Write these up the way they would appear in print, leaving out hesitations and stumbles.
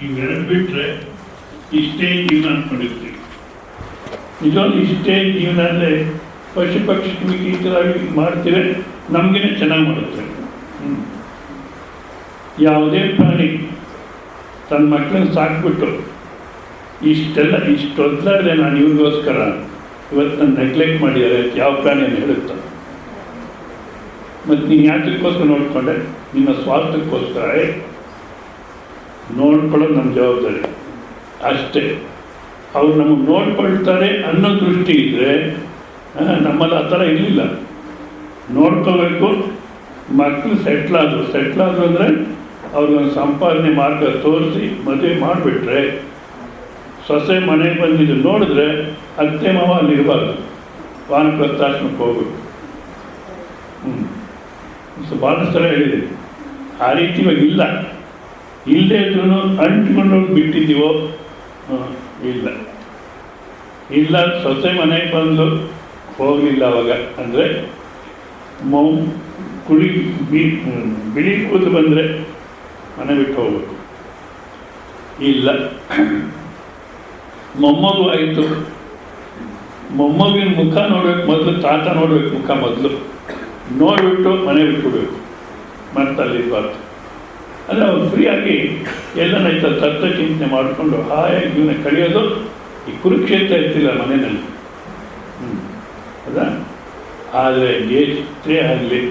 ಇವೆರಡು ಬಿಟ್ಟರೆ ಇಷ್ಟೇ ಜೀವನ ಅಂದ್ಕೊಂಡಿರ್ತೀವಿ. ನಿಜವಾಗ್ಲೂ ಇಷ್ಟೇ ಜೀವನ ಅಂದರೆ ಪಶು ಪಕ್ಷಿಗಳಿಗೆ ಈ ಥರ ಮಾಡ್ತೀವಿ, ನಮಗೇನೆ ಚೆನ್ನಾಗಿ ಮಾಡುತ್ತೆ. ಯಾವುದೇ ಪ್ರಾಣಿ ತನ್ನ ಮಕ್ಕಳನ್ನ ಸಾಕ್ಬಿಟ್ಟು ಇಷ್ಟು ಒದ್ದಾಡಿದೆ ನಾನು ಇವ್ರಿಗೋಸ್ಕರ ಇವತ್ತು ನಾನು ನೆಗ್ಲೆಕ್ಟ್ ಮಾಡಿದ್ದಾರೆ ಯಾವ ಪ್ರಾಣಿಯನ್ನು ಹೇಳುತ್ತ. ಮತ್ತು ನೀನು ಯಾತಕ್ಕೋಸ್ಕರ ನೋಡಿಕೊಂಡೆ? ನಿನ್ನ ಸ್ವಾರ್ಥಕ್ಕೋಸ್ಕರ ನೋಡ್ಕೊಳ್ಳೋದು ನಮ್ಮ ಜವಾಬ್ದಾರಿ ಅಷ್ಟೇ. ಅವ್ರು ನಮಗೆ ನೋಡ್ಕೊಳ್ತಾರೆ ಅನ್ನೋ ದೃಷ್ಟಿ ಇದ್ದರೆ ನಮ್ಮಲ್ಲಿ ಆ ಥರ ಇರಲಿಲ್ಲ. ನೋಡ್ಕೋಬೇಕು, ಮಕ್ಕಳು ಸೆಟ್ಲಾದರು ಅಂದರೆ ಅವ್ರಿಗೊಂದು ಸಂಪಾದನೆ ಮಾರ್ಗ ತೋರಿಸಿ ಮದುವೆ ಮಾಡಿಬಿಟ್ರೆ, ಸೊಸೆ ಮನೆಗೆ ಬಂದಿದ್ದು ನೋಡಿದ್ರೆ ಅತ್ತೆ ಮಾವ ಅಲ್ಲಿರಬಾರ್ದು, ವಾನಪ್ರಸ್ಥಾಶ್ರಮಕ್ಕೆ ಹೋಗ್ಬೇಕು. ಭಾಳ ಸಲ ಹೇಳಿದೆ. ಆ ರೀತಿ ಇವಾಗ ಇಲ್ಲದೇ ಇದ್ರೂ ಅಂಟ್ಕೊಂಡೋಗಿ ಬಿಟ್ಟಿದ್ದೀವೋ? ಇಲ್ಲ. ಸೊಸೆ ಮನೆಗೆ ಬಂದು ಹೋಗಲಿಲ್ಲ ಅವಾಗ ಅಂದರೆ ಬಿಳಿ ಕೂದಲು ಬಂದರೆ ಮನೆ ಬಿಟ್ಟು ಹೋಗ್ಬೇಕು. ಇಲ್ಲ, ಮೊಮ್ಮಗು ಆಯಿತು, ಮೊಮ್ಮಗಿನ ಮುಖ ನೋಡ್ಬೇಕು ಮೊದಲು, ತಾತ ನೋಡ್ಬೇಕು ಮುಖ ಮೊದಲು, ನೋಡಿಬಿಟ್ಟು ಮನೆ ಬಿಟ್ಬಿಡ್ಬೇಕು, ಮತ್ತೆ ಅಲ್ಲಿರ್ಬಾರ್ದು. ಅಂದರೆ ಅವ್ರು ಫ್ರೀಯಾಗಿ ಎಲ್ಲನೈತ ತತ್ವ ಚಿಂತನೆ ಮಾಡಿಕೊಂಡು ಹಾಯಾಗಿ ಜೀವನ ಕಳೆಯೋದು. ಈ ಕುರುಕ್ಷೇತ್ರ ಇರ್ತಿಲ್ಲ ಮನೆಯಲ್ಲಿ, ಹೌದಾ? ಆದರೆ ಎಷ್ಟೇ ಆಗಲಿ,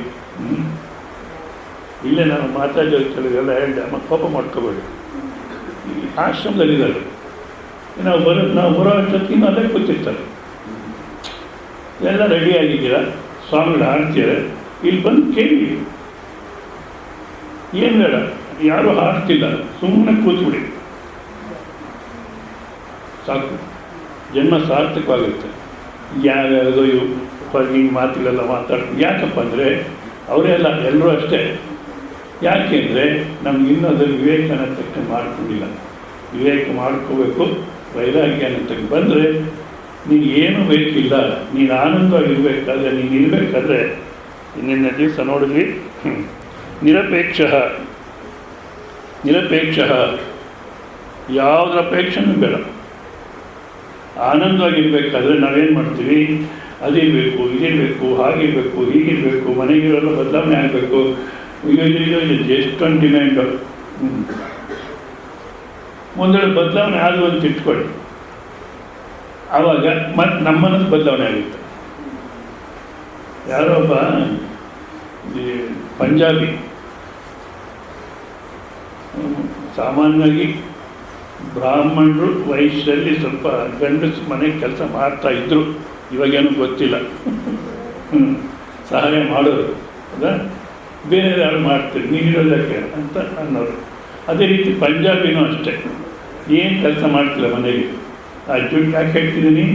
ಇಲ್ಲೇ ನಾನು ಮಾತಾಡೋದಕ್ಕೆಲ್ಲ ಹೇಳಿದೆ, ಅಮ್ಮ ಕೋಪ ಮಾಡ್ಕೋಬೇಡಿ. ಈ ಆಶ್ರಮದಲ್ಲಿದ್ದಾರೆ, ನಾವು ಬರೋ ಅಷ್ಟೊತ್ತಿಗೆ ಅಲ್ಲೇ ಕೂತಿರ್ತಾರೆ, ಎಲ್ಲ ರೆಡಿ ಆಗಿದ್ದೀರಾ, ಸ್ವಾಮಿಗಳು ಹಾಡ್ತಿದ್ದಾರೆ, ಇಲ್ಲಿ ಬಂದು ಕೇಳಿ. ಏನು ಬೇಡ, ಯಾರೂ ಹಾಡ್ತಿಲ್ಲ, ಸುಮ್ಮನೆ ಕೂತ್ಬಿಡಿ ಸಾಕು, ಜನ್ಮ ಸಾರ್ಥಕವಾಗುತ್ತೆ. ಯಾವ್ಯಾವುದೋ ಹೊರಗಿನ ಮಾತುಗಳೆಲ್ಲ ಮಾತಾಡ್ತೀವಿ. ಯಾಕಪ್ಪ ಅಂದರೆ ಅವರೇ ಅಲ್ಲ, ಎಲ್ಲರೂ ಅಷ್ಟೇ. ಯಾಕೆಂದರೆ ನಮ್ಗೆ ಇನ್ನೂ ಅದರ ವಿವೇಕ ಅನ್ನೋದಕ್ಕೆ ಮಾಡ್ಕೊಂಡಿಲ್ಲ. ವಿವೇಕ ಮಾಡ್ಕೋಬೇಕು, ವೈರಾಗ್ಯ ಅನ್ನೋದಕ್ಕೆ ಬಂದರೆ ನೀನು ಏನೂ ಬೇಕಿಲ್ಲ. ನೀನು ಆನಂದವಾಗಿರ್ಬೇಕಾದ್ರೆ, ನೀನು ಇರಬೇಕಾದ್ರೆ, ನಿನ್ನೆ ದಿವಸ ನೋಡಿದ್ವಿ, ನಿರಪೇಕ್ಷ ಯಾವುದರ ಅಪೇಕ್ಷೆನೂ ಬೇಡ. ಆನಂದವಾಗಿರ್ಬೇಕಾದ್ರೆ ನಾವೇನು ಮಾಡ್ತೀವಿ? ಅದಿರಬೇಕು, ಇದಿರಬೇಕು, ಹಾಗಿರಬೇಕು, ಹೀಗಿರಬೇಕು, ಮನೆಗಿರೋಲ್ಲ ಬದಲಾವಣೆ ಆಗಬೇಕು, ಎಷ್ಟೊಂದು ಡಿಮ್ಯಾಂಡು. ಮುಂದೆ ಬದಲಾವಣೆ ಆದರೂ ಅಂತ ಇಟ್ಕೊಳ್ಳಿ, ಆವಾಗ ಮತ್ತು ನಮ್ಮ ಮನಸ್ಸು ಬದಲಾವಣೆ ಆಗುತ್ತೆ. ಯಾರೋ ಒಬ್ಬ ಪಂಜಾಬಿ, ಸಾಮಾನ್ಯವಾಗಿ ಬ್ರಾಹ್ಮಣರು ವಯಸ್ಸಲ್ಲಿ ಸ್ವಲ್ಪ ಗಂಡಸು ಮನೆಗೆ ಕೆಲಸ ಮಾಡ್ತಾಯಿದ್ರು, ಇವಾಗೇನು ಗೊತ್ತಿಲ್ಲ, ಸಹಾಯ ಮಾಡೋರು, ಹೌದಾ? ಬೇರೆ ಯಾರು ಮಾಡ್ತೀರಿ, ನೀನಿರೋದಕ್ಕೆ ಅಂತ ಅನ್ನೋರು. ಅದೇ ರೀತಿ ಪಂಜಾಬಿನೂ ಅಷ್ಟೇ, ಏನು ಕೆಲಸ ಮಾಡ್ತಿಲ್ಲ ಮನೆಗೆ. ಆ ಜುಟ್ಟು ಯಾಕೆ ಹೇಳ್ತಿದ್ದೀನಿ?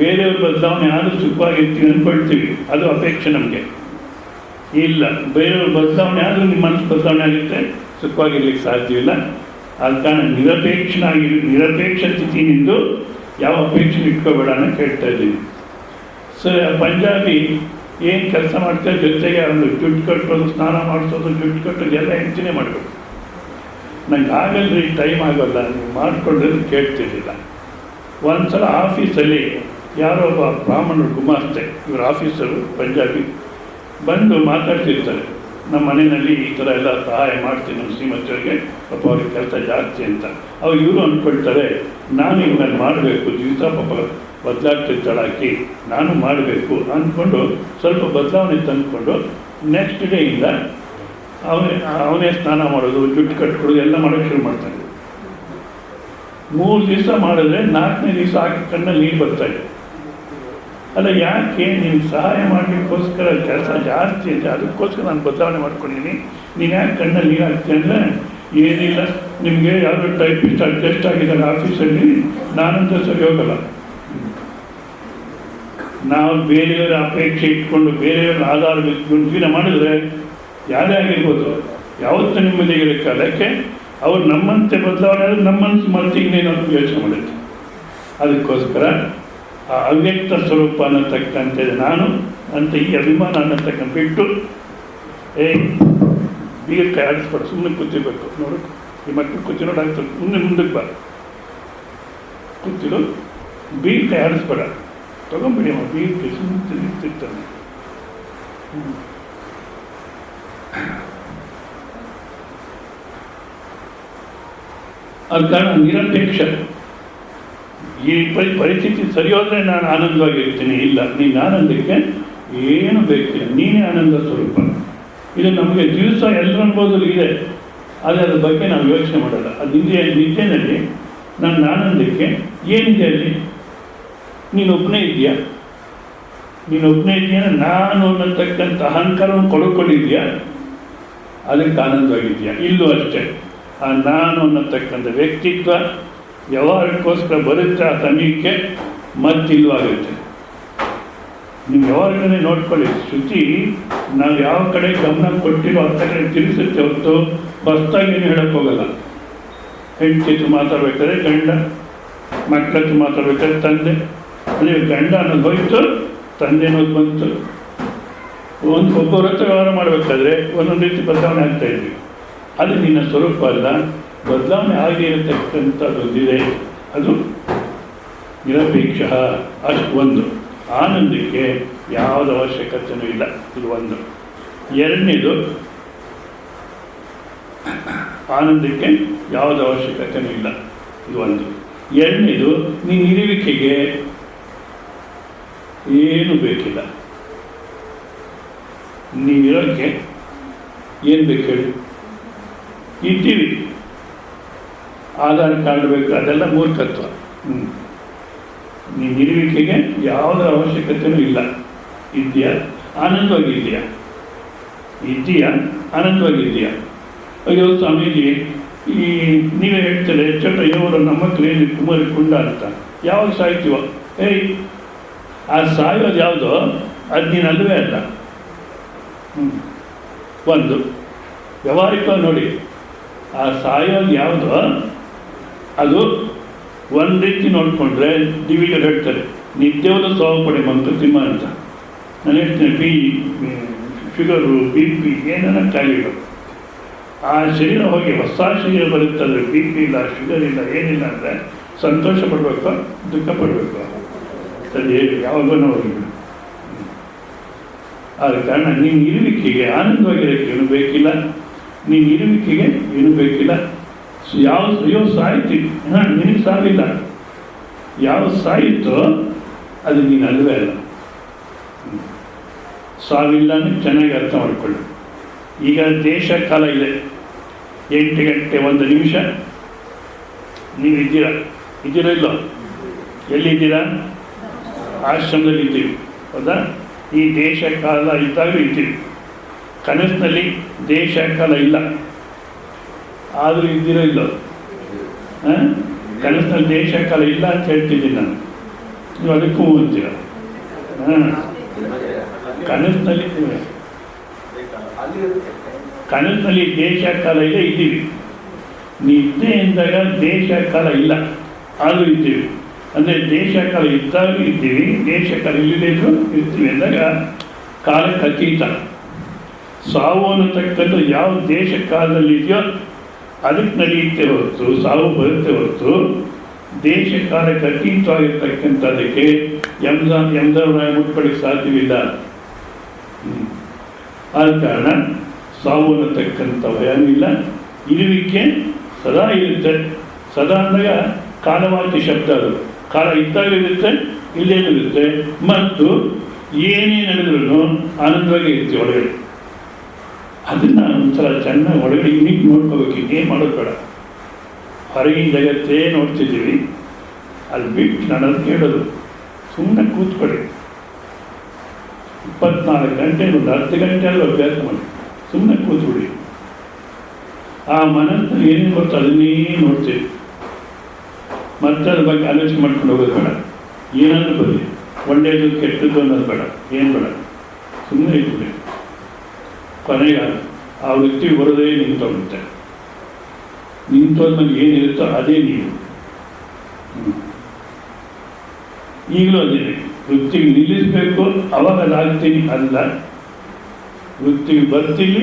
ಬೇರೆಯವ್ರ ಬದಲಾವಣೆ ಆದರೂ ಸುಖವಾಗಿರ್ತೀವಿ ಅಂದ್ಕೊಳ್ತೀವಿ, ಅದು ಅಪೇಕ್ಷೆ ನಮಗೆ ಇಲ್ಲ. ಬೇರೆಯವ್ರ ಬದಲಾವಣೆ ಆದರೂ ನಿಮ್ಮ ಮನಸ್ಸು ಬದಲಾವಣೆ ಆಗುತ್ತೆ, ಸುಖವಾಗಿರ್ಲಿಕ್ಕೆ ಸಾಧ್ಯವಿಲ್ಲ. ಆದ ಕಾರಣ ನಿರಪೇಕ್ಷ ಸ್ಥಿತಿನಿಂದು ಯಾವ ಅಪೇಕ್ಷೆ ಇಟ್ಕೋಬೇಡ ಅಂತ ಹೇಳ್ತಾ ಇದ್ದೀನಿ. ಸರಿ, ಆ ಪಂಜಾಬಿ ಏನು ಕೆಲಸ ಮಾಡ್ತಾರೆ, ಜೊತೆಗೆ ಒಂದು ಜುಟ್ಟು ಕಟ್ಟೋದು, ಸ್ನಾನ ಮಾಡಿಸೋದು, ಜುಟ್ಟು ಕಟ್ಟೋದು ಎಲ್ಲ ಹೆಂಡ್ತಿನೇ ಮಾಡಬೇಕು. ನಂಗೆ ಆಗಲ್ರಿ, ಟೈಮ್ ಆಗೋಲ್ಲ, ನೀವು ಮಾಡಿಕೊಂಡ್ರೆ ಕೇಳ್ತಿರ್ಲಿಲ್ಲ. ಒಂದು ಸಲ ಆಫೀಸಲ್ಲಿ ಯಾರೋ ಒಬ್ಬ ಬ್ರಾಹ್ಮಣರು ಗುಮಾಸ್ತೆ, ಇವರು ಆಫೀಸರು ಪಂಜಾಬಿ, ಬಂದು ಮಾತಾಡ್ತಿರ್ತಾರೆ, ನಮ್ಮ ಮನೆಯಲ್ಲಿ ಈ ಥರ ಎಲ್ಲ ಸಹಾಯ ಮಾಡ್ತೀನಿ ನಮ್ಮ ಶ್ರೀಮತಿಯವರಿಗೆ, ಪಾಪ ಅವ್ರಿಗೆ ಕೆಲಸ ಜಾಸ್ತಿ ಅಂತ. ಅವಾಗ ಇವರು ಅಂದ್ಕೊಳ್ತಾರೆ, ನಾನು ಇವ್ನಲ್ಲಿ ಮಾಡಬೇಕು, ದಿವಸ ಪಾಪ ಬದಲಾಗ್ತಿರ್ತಾಳಾಕಿ, ನಾನು ಮಾಡಬೇಕು ಅಂದ್ಕೊಂಡು ಸ್ವಲ್ಪ ಬದಲಾವಣೆ ತಂದುಕೊಂಡು ನೆಕ್ಸ್ಟ್ ಡೇಯಿಂದ ಅವನೇ ಸ್ನಾನ ಮಾಡೋದು, ಜುಟ್ಟು ಕಟ್ಕೊಡೋದು ಎಲ್ಲ ಮಾಡೋಕ್ಕೆ ಶುರು ಮಾಡ್ತಾನೆ. 3 ದಿವಸ ಮಾಡಿದ್ರೆ 4ನೇ ದಿವಸ ಹಾಕಿ ಕಣ್ಣಲ್ಲಿ ನೀರು ಬರ್ತಾಯಿದೆ. ಅಲ್ಲ, ಯಾಕೆ? ನೀನು ಸಹಾಯ ಮಾಡಲಿಕ್ಕೋಸ್ಕರ ಕೆಲಸ ಜಾಸ್ತಿ ಇದೆ, ಅದಕ್ಕೋಸ್ಕರ ನಾನು ಬದಲಾವಣೆ ಮಾಡ್ಕೊಂಡಿದ್ದೀನಿ, ನೀನು ಯಾಕೆ ಕಣ್ಣಲ್ಲಿ ನೀರು ಹಾಕ್ತೀನಿ ಅಂದರೆ, ಏನಿಲ್ಲ, ನಿಮಗೆ ಯಾವುದೋ ಟೈಪಿಸ್ಟ್ ಅಡ್ಜಸ್ಟ್ ಆಗಿದ್ದಾರೆ ಆಫೀಸಲ್ಲಿ, ನಾನಂತ ಸರಿ ಹೋಗಲ್ಲ. ನಾವು ಬೇರೆಯವರ ಅಪೇಕ್ಷೆ ಇಟ್ಕೊಂಡು ಬೇರೆಯವರ ಆಧಾರ ಜೀವನ ಮಾಡಿದ್ರೆ ಯಾರೇ ಆಗಿರ್ಬೋದು, ಯಾವತ್ತೂ ನೆಮ್ಮದಿಗಿರಕ್ಕೆ. ಅದಕ್ಕೆ ಅವ್ರು ನಮ್ಮಂತೆ ಬದಲಾವಣೆ ಆದರೆ ನಮ್ಮ ಮನಸ್ಸು ಮತ್ತೆ ಇನ್ನೇನು ಯೋಚನೆ ಮಾಡುತ್ತೆ. ಅದಕ್ಕೋಸ್ಕರ ಆ ಅವ್ಯಕ್ತ ಸ್ವರೂಪ ಅನ್ನತಕ್ಕಂತೆ ನಾನು ಅಂತ ಈ ಅಭಿಮಾನ ಅನ್ನತಕ್ಕಂಥ ಬಿಟ್ಟು ಬೀಗ ಕೈ ಆಡಿಸ್ಬಿಟ್ಟು ಸುಮ್ಮನೆ ಕೂತಿರ್ಬೇಕು. ನೋಡು, ಈ ಮಕ್ಕಳು ಕೂತಿ ನೋಡಾಗ್ತದೆ, ಮುಂದಕ್ಕೆ ಬಾ, ಕೂತಿರು, ಬೀರ್ ಕೈ ಆಡಿಸ್ಬೇಡ, ತಗೊಂಬಿಡಿ ಅಮ್ಮ ಬೀರ್ ಕೈ ಸುಮ್ಮನೆ ನಿಂತಿರ್ತಾನೆ. ಅದು ಕಾರಣ ನಿರಪೇಕ್ಷ. ಈ ಪರಿಸ್ಥಿತಿ ಸರಿ ಹೋದರೆ ನಾನು ಆನಂದವಾಗಿರ್ತೀನಿ, ಇಲ್ಲ, ನೀನು ಆನಂದಕ್ಕೆ ಏನು ಬೇಕಿಲ್ಲ, ನೀನೇ ಆನಂದ ಸ್ವರೂಪ. ಇದು ನಮಗೆ ದಿವಸ ಎಲ್ಲರ ಅನುಭವದಲ್ಲಿ ಇದೆ, ಆದರೆ ಅದ್ರ ಬಗ್ಗೆ ನಾವು ಯೋಚನೆ ಮಾಡಲ್ಲ. ಅದು ನಿದ್ದೆನಲ್ಲಿ ನನ್ನ ಆನಂದಕ್ಕೆ ಏನಿದೆ ಅಲ್ಲಿ? ನೀನು ಒಬ್ಬನೇ ಇದೆಯಾ? ನೀನು ಒಬ್ಬನೇ ಇದೆಯಾ? ನಾನು ಅನ್ನತಕ್ಕಂಥ ಅಹಂಕಾರವನ್ನು ಕೊಡ್ಕೊಂಡಿದ್ಯಾ? ಅದಕ್ಕೆ ಆನಂದವಾಗಿದೆಯಾ? ಇಲ್ಲೂ ಅಷ್ಟೇ. ಆ ನಾನು ಅನ್ನತಕ್ಕಂಥ ವ್ಯಕ್ತಿತ್ವ ವ್ಯವಹಾರಕ್ಕೋಸ್ಕರ ಬರುತ್ತೆ, ಆ ಸಮಯಕ್ಕೆ ಮತ್ತಿಲ್ವಾಗುತ್ತೆ. ನೀವು ಯಾವಾಗಲೇ ನೋಡ್ಕೊಳ್ಳಿ, ಶ್ರುತಿ ನಾವು ಯಾವ ಕಡೆ ಗಮನ ಕೊಟ್ಟಿರೋ ಆ ಕಡೆ ತಿಳಿಸುತ್ತೆ ಹೊತ್ತು ಹೊಸದಾಗಿ ಏನು ಹೇಳಕ್ಕೆ ಹೋಗಲ್ಲ. ಹೆಂಡತಿ ಹತ್ರ ಮಾತಾಡ್ಬೇಕಾದ್ರೆ ಗಂಡ, ಮಕ್ಕಳ ಹತ್ರ ಮಾತಾಡ್ಬೇಕಾದ್ರೆ ತಂದೆ, ಅದೇ ಗಂಡ ಅನ್ನೋದು ಹೋಯ್ತು, ತಂದೆ ಅನ್ನೋದು ಬಂತು. ಒಬ್ಬರ ಹತ್ರ ವ್ಯವಹಾರ ಮಾಡಬೇಕಾದ್ರೆ ಒಂದೊಂದು ರೀತಿ ಬದಲಾವಣೆ ಆಗ್ತಾ ಇದ್ವಿ. ಅದು ನಿನ್ನ ಸ್ವರೂಪ ಅಲ್ಲ, ಬದಲಾವಣೆ ಆಗಿರತಕ್ಕಂಥದ್ದೊಂದಿದೆ, ಅದು ನಿರಪೇಕ್ಷ. ಅಷ್ಟು ಒಂದು. ಆನಂದಕ್ಕೆ ಯಾವುದ ಅವಶ್ಯಕತೆಯೂ ಇಲ್ಲ, ಇದು ಒಂದು. ಎರಡನೇದು, ಆನಂದಕ್ಕೆ ಯಾವುದ ಅವಶ್ಯಕತೆಯೂ ಇಲ್ಲ, ಇದು ಒಂದು. ಎರಡನೇದು, ನೀನು ಇರುವಿಕೆಗೆ ಏನು ಬೇಕಿಲ್ಲ. ನೀವಿರೋಕ್ಕೆ ಏನು ಬೇಕು ಹೇಳಿ? ಇದ್ದೀವಿ, ಆಧಾರ್ ಕಾರ್ಡ್ ಬೇಕು, ಅದೆಲ್ಲ ಮೂರ್ಖತ್ವ. ನೀನು ಇರುವಿಕೆಗೆ ಯಾವುದರ ಅವಶ್ಯಕತೆಯೂ ಇಲ್ಲ. ಇದೆಯಾ? ಆನಂದವಾಗಿದೆಯಾ? ಇದೆಯಾ? ಆನಂದವಾಗಿದೆಯಾ? ಅಯ್ಯೋ ಸ್ವಾಮೀಜಿ, ಈ ನೀವೇ ಹೇಳ್ತಾರೆ ಚಟ ಇವರು ನಮ್ಮ ಕ್ಲೇಲಿ ಕುಮಾರಿ ಕುಂಡ ಅಂತ. ಯಾವಾಗ ಸಾಯ್ತೀವೋ? ಏಯ್, ಆ ಸಾಯೋದು ಯಾವುದೋ ಅದು ನೀನು ಅಲ್ಲವೇ ಅಲ್ಲ. ಒಂದು ವ್ಯವಹಾರಿಕ ನೋಡಿ, ಆ ಸಾಯೋದು ಯಾವುದೋ ಅದು ಒಂದು ರೀತಿ ನೋಡಿಕೊಂಡ್ರೆ ದಿವಿಗಳು ಹೇಳ್ತಾರೆ ನಿತ್ಯವೂ ಸಾವು ಪಡೆ ಮಂತ್ರ ಸಿಂಹ ಅಂತ. ನಾನು ಹೇಳ್ತೇನೆ, ಶುಗರು, BP ಏನೇನೋ ಕಾಯಿಲೆಗಳು. ಆ ಶರೀರ ಹೋಗಿ ಹೊಸ ಶರೀರ ಬರುತ್ತದೆ, BP ಇಲ್ಲ, ಶುಗರ್ ಇಲ್ಲ, ಏನಿಲ್ಲ ಅಂದರೆ ಸಂತೋಷ ಪಡಬೇಕು, ದುಃಖ ಪಡಬೇಕು, ಸರಿ ಯಾವಾಗೋ ಹೋಗಿ. ಆದ ಕಾರಣ ನೀನು ಇರುವಿಕೆಗೆ ಆನಂದವಾಗಿರೋಕ್ಕೆ ಏನು ಬೇಕಿಲ್ಲ, ನೀನು ಇರುವಿಕೆಗೆ ಏನು ಬೇಕಿಲ್ಲ. ಯಾವ ಸಾಯ್ತೀವಿ, ನಿನಗೆ ಸಾವಿಲ್ಲ. ಯಾವ ಸಾಯಿತೋ ಅದು ನೀನು ಅಲ್ಲವೇ ಅಲ್ಲ. ಸಾವಿಲ್ಲ ಅಂದರೆ ಚೆನ್ನಾಗಿ ಅರ್ಥ ಮಾಡಿಕೊಳ್ಳಿ. ಈಗ ದೇಶ ಕಾಲ ಇದೆ, 8 ಗಂಟೆ 1 ನಿಮಿಷ ನೀವು ಇದ್ದೀರಾ ಇಲ್ಲೋ? ಎಲ್ಲಿದ್ದೀರಾ? ಆಶ್ರಮದಲ್ಲಿ ಇದ್ದೀವಿ, ಹೌದಾ? ಈ ದೇಶ ಕಾಲ ಇದ್ದಾಗ ಇದ್ದೀವಿ. ಕನಸಿನಲ್ಲಿ ದೇಶ ಕಾಲ ಇಲ್ಲ, ಆದರೂ ಇದ್ದೀರೋ ಇಲ್ಲೋ? ಕನಸಿನಲ್ಲಿ ದೇಶ ಕಾಲ ಇಲ್ಲ ಅಂತ ಹೇಳ್ತಿದ್ದೀನಿ ನಾನು, ನೀವು ಅದಕ್ಕೂ ಅಂತೀರ. ಕನಸಿನಲ್ಲಿ ದೇಶ ಕಾಲ ಇದೆ, ಇದ್ದೀವಿ. ನಿದ್ದೆ ಎಂದಾಗ ದೇಶ ಕಾಲ ಇಲ್ಲ, ಆದರೂ ಇದ್ದೀವಿ. ಅಂದರೆ ದೇಶ ಕಾಲ ಇದ್ದಾಗ ಇದ್ದೀವಿ, ದೇಶ ಕಾಲ ಇಲ್ಲದೇದ್ರು ಇರ್ತೀವಿ ಅಂದಾಗ ಕಾಲಕ್ಕೆ ಅತೀತ. ಸಾವು ಅನ್ನತಕ್ಕಂಥ ಯಾವ ದೇಶ ಕಾಲದಲ್ಲಿ ಇದೆಯೋ ಅದಕ್ಕೆ ನಡೆಯುತ್ತೆ ಹೊರತು, ಸಾವು ಬರುತ್ತೆ ಹೊರತು ದೇಶ ಕಾಲಕ್ಕೆ ಅತೀತವಾಗಿರ್ತಕ್ಕಂಥದ್ದಕ್ಕೆ ಎಂದವರಾಗಿ ಮುಟ್ಕೊಳ್ಳಿಕ್ಕೆ ಸಾಧ್ಯವಿಲ್ಲ. ಆದ ಕಾರಣ ಸಾವು ಅನ್ನತಕ್ಕಂಥ ಭಯನೂ ಇಲ್ಲ, ಇರುವಿಕೆ ಸದಾ ಇರುತ್ತೆ. ಸದಾ ಅಂದಾಗ ಕಾಲವಾಚಿ ಶಬ್ದ, ಅದು ಕಾಲ ಇದ್ದಾಗ ಇರುತ್ತೆ, ಇಲ್ಲೇನೂ ಇರುತ್ತೆ. ಮತ್ತು ಏನೇ ನಡೆದ್ರೂ ಆನಂದವಾಗಿ ಇರ್ತೀವಿ ಒಳಗಡೆ. ಅದನ್ನು ಒಂದ್ಸಲ ಚೆನ್ನಾಗಿ ಒಳಗಡೆ ಇನ್ನಿಗೆ ನೋಡ್ಕೋಬೇಕು, ಇನ್ನೇನು ಮಾಡೋದು ಬೇಡ. ಹೊರಗಿನ ಜಗತ್ತೇ ನೋಡ್ತಿದ್ದೀವಿ, ಅಲ್ಲಿ ಬಿಟ್ಟು ನಾನು ಅದಕ್ಕೆ ಹೇಳೋದು, ಸುಮ್ಮನೆ ಕೂತ್ಕೊಳ್ಳಿ. 24 ಗಂಟೆ, ಒಂದು 10 ಗಂಟೆ ಆದರೂ ಅಭ್ಯಾಸ ಮಾಡಿ, ಸುಮ್ಮನೆ ಕೂತ್ಬಿಡಿ. ಆ ಮನಸ್ಸು ಏನೇನು ಗೊತ್ತು ಅದನ್ನೇ ನೋಡ್ತೀವಿ. ಮತ್ತೆ ಅದ್ರ ಬಗ್ಗೆ ಆಲೋಚನೆ ಮಾಡ್ಕೊಂಡು ಹೋಗೋದು ಬೇಡ. ಏನಾದರೂ ಬರಲಿ, ಒಳ್ಳೆಯದು ಕೆಟ್ಟದ್ದು ಅನ್ನೋದು ಬೇಡ, ಏನು ಬೇಡ, ಸುಮ್ಮನೆ ಇಟ್ಬಿಡಿ. ಕೊನೆಗೆ ಆ ವೃತ್ತಿ ಬರೋದೇ ನಿಂತೋಗುತ್ತೆ. ನಿಂತೋದ್ಮೇಲೆ ಏನಿರುತ್ತೋ ಅದೇ ನೀವು. ಈಗಲೂ ಅದೇ ವೃತ್ತಿಗೆ ನಿಲ್ಲಿಸಬೇಕು, ಅವಾಗ ಅದಾಗ್ತೀನಿ ಅಲ್ಲ. ವೃತ್ತಿಗೆ ಬರ್ತೀನಿ,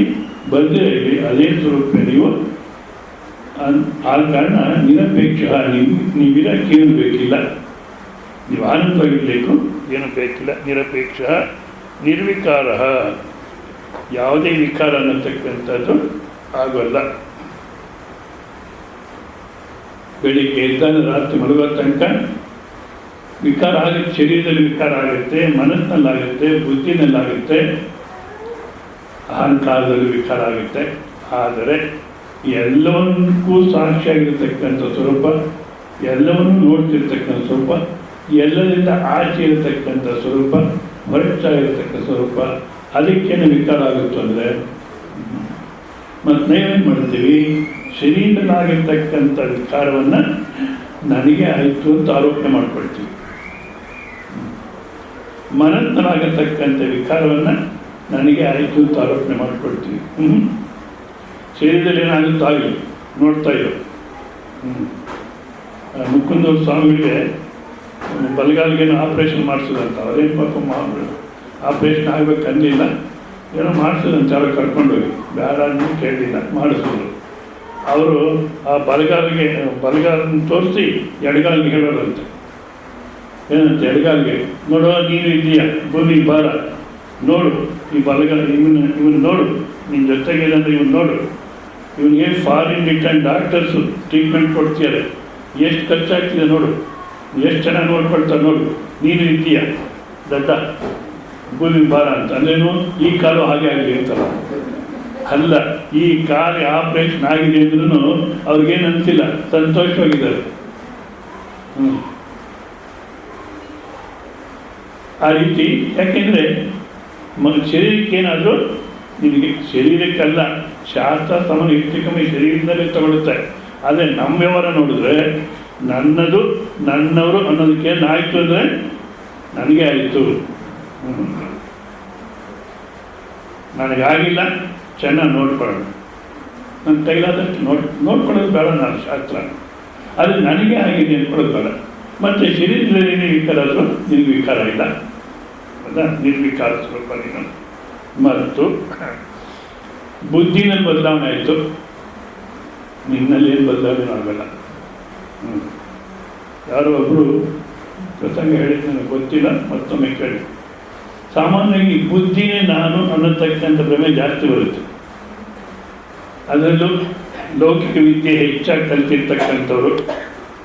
ಬಂದೇ ಇರಲಿ, ಅದೇ ಸ್ವರೂಪ ನೀವು ಆದ ಕಾರಣ ನಿರಪೇಕ್ಷ, ನೀವಿರಕ್ಕೇನು ಬೇಕಿಲ್ಲ, ನೀವು ಆನಂದವಾಗಿರಬೇಕು, ಏನು ಬೇಕಿಲ್ಲ. ನಿರಪೇಕ್ಷ ನಿರ್ವಿಕಾರ, ಯಾವುದೇ ವಿಕಾರ ಅನ್ನತಕ್ಕಂಥದ್ದು ಆಗೋಲ್ಲ. ಬೆಳಿಗ್ಗೆ ಎದ್ದಾನ ರಾತ್ರಿ ಮಲಗೋ ತನಕ ವಿಕಾರ ಆಗುತ್ತೆ, ಶರೀರದಲ್ಲಿ ವಿಕಾರ ಆಗುತ್ತೆ, ಮನಸ್ಸಿನಲ್ಲಾಗುತ್ತೆ, ಬುದ್ಧಿನಲ್ಲಾಗುತ್ತೆ, ಅಹಂಕಾರದಲ್ಲಿ ವಿಕಾರ ಆಗುತ್ತೆ. ಆದರೆ ಎಲ್ಲವನ್ನೂ ಸಾಕ್ಷಿಯಾಗಿರ್ತಕ್ಕಂಥ ಸ್ವರೂಪ, ಎಲ್ಲವನ್ನೂ ನೋಡ್ತಿರ್ತಕ್ಕಂಥ ಸ್ವರೂಪ, ಎಲ್ಲರಿಂದ ಆಚೆ ಇರತಕ್ಕಂಥ ಸ್ವರೂಪ, ಹೊರಚಾಗಿರ್ತಕ್ಕಂಥ ಸ್ವರೂಪ, ಅದಕ್ಕೇನು ವಿಕಾರ ಆಗುತ್ತೆ ಅಂದರೆ ಮತ್ತು ನಾವೇನು ಮಾಡ್ತೀವಿ, ಶರೀರದಲ್ಲಾಗಿರ್ತಕ್ಕಂಥ ವಿಕಾರವನ್ನು ನನಗೆ ಆಯಿತು ಅಂತ ಆರೋಪಣೆ ಮಾಡ್ಕೊಳ್ತೀವಿ. ಮನಸ್ಸಿನಲ್ಲಾಗಿರ್ತಕ್ಕಂಥ ವಿಕಾರವನ್ನು ನನಗೆ ಆಯಿತು ಅಂತ ಆರೋಪಣೆ ಮಾಡ್ಕೊಳ್ತೀವಿ. ಶರೀರದಲ್ಲಿ ಏನಾಗುತ್ತೋ ಆಗಲಿ, ನೋಡ್ತಾ ಇರೋ. ಮುಕುಂದ ಸ್ವಾಮಿಗಳಿಗೆ ಬಲಗಾಲಿಗೇನು ಆಪ್ರೇಷನ್ ಮಾಡಿಸೋದಂತ, ಅವರೇನು ಪಾಪ ಆಪ್ರೇಷನ್ ಆಗ್ಬೇಕು ಅನ್ನಲಿಲ್ಲ, ಏನೋ ಮಾಡಿಸೋದಂತ ಯಾರೋ ಕರ್ಕೊಂಡೋಗಿ, ಬೇಡ ಅಂತ ಕೇಳಲಿಲ್ಲ, ಮಾಡಿಸಿದ್ರು. ಅವರು ಆ ಬಲಗಾಲನ್ನು ತೋರಿಸಿ ಎಡಗಾಲಿಗೆ ಹೇಳೋರಂತೆ. ಏನಂತೆ ಎಡಗಾಲಿಗೆ, ನೋಡುವ ನೀನು ಇದೆಯಾ ಭೂಮಿ ಭಾರ, ನೋಡು ಈ ಬಲಗಾಲ, ಇವನು ನೋಡು, ನಿನ್ನ ಜೊತೆಗೆ ಅಂದರೆ ಇವನು ನೋಡು, ಇವನಿಗೆ ಫಾರಿನ್ ರಿಟರ್ನ್ ಡಾಕ್ಟರ್ಸು ಟ್ರೀಟ್ಮೆಂಟ್ ಕೊಡ್ತಿದ್ದಾರೆ, ಎಷ್ಟು ಖರ್ಚಾಗ್ತಿದೆ ನೋಡು, ಎಷ್ಟು ಚೆನ್ನಾಗಿ ನೋಡ್ಕೊಳ್ತಾರೆ ನೋಡು, ನೀನು ಇದೆಯಾ ದಡ್ಡ ಭೂಮಿ ಭಾರ ಅಂತ. ಅಂದ್ರೇನು, ಈ ಕಾಲು ಹಾಗೆ ಆಗಲಿ ಅಂತಲ್ಲ, ಅಲ್ಲ, ಈ ಕಾಲಿಗೆ ಆಪ್ರೇಷನ್ ಆಗಿದೆ ಅಂದ್ರೂ ಅವ್ರಿಗೇನು ಅನಿಸಿಲ್ಲ, ಸಂತೋಷವಾಗಿದ್ದಾರೆ. ಆ ರೀತಿ ಯಾಕೆಂದರೆ ಶರೀರಕ್ಕೇನಾದರೂ ನಿನಗೆ, ಶರೀರಕ್ಕಲ್ಲ, ಶಾಸ್ತ್ರ ಸಮಾನ ಹೆಚ್ಚು ಕಮ್ಮಿ ಶರೀರದಲ್ಲೇ ತಗೊಳುತ್ತೆ. ಆದರೆ ನಮ್ಮ ವ್ಯವಹಾರ ನೋಡಿದ್ರೆ ನನ್ನದು ನನ್ನವರು ಅನ್ನೋದಕ್ಕೆ ಆಯಿತು ಅಂದರೆ ನನಗೆ ಆಯಿತು, ನನಗಾಗಿಲ್ಲ, ಚೆನ್ನಾಗಿ ನೋಡ್ಕೊಳ್ಳೋಣ, ನನ್ನ ಕೈಲಾದಷ್ಟು ನೋಡ್ಕೊಳ್ಳೋದು ಬೇಡ, ನಾನು ಶಾಸ್ತ್ರ ಅದು ನನಗೆ ಆಗಿದೆ ಅಂದ್ಕೊಳ್ಳೋದು ಬೇಡ. ಮತ್ತು ಶರೀರದಲ್ಲಿ ವಿಕಾರ ಆದರೂ ನಿನಗೆ ವಿಕಾರ ಇಲ್ಲ, ಹೌದಾ, ನಿರ್ವಿಕಾರ ಸ್ವರೂಪ ನೀನು. ಮತ್ತು ಬುದ್ಧಿನಲ್ಲಿ ಬದಲಾವಣೆ ಆಯಿತು, ನಿನ್ನಲ್ಲಿ ಏನು ಬದಲಾವಣೆ ಆಗಲ್ಲ. ಯಾರೋ ಒಬ್ಬರು ಪ್ರಸಂಗ ಹೇಳಿದ್ದು ನನಗೆ ಗೊತ್ತಿಲ್ಲ, ಮತ್ತೊಮ್ಮೆ ಕೇಳಿ. ಸಾಮಾನ್ಯವಾಗಿ ಬುದ್ಧಿನೇ ನಾನು ಅನ್ನತಕ್ಕಂಥ ಭ್ರಮೆ ಜಾಸ್ತಿ ಬರುತ್ತೆ. ಅದರಲ್ಲೂ ಲೌಕಿಕ ವಿದ್ಯೆ ಹೆಚ್ಚಾಗಿ ಕಲಿತಿರ್ತಕ್ಕಂಥವ್ರು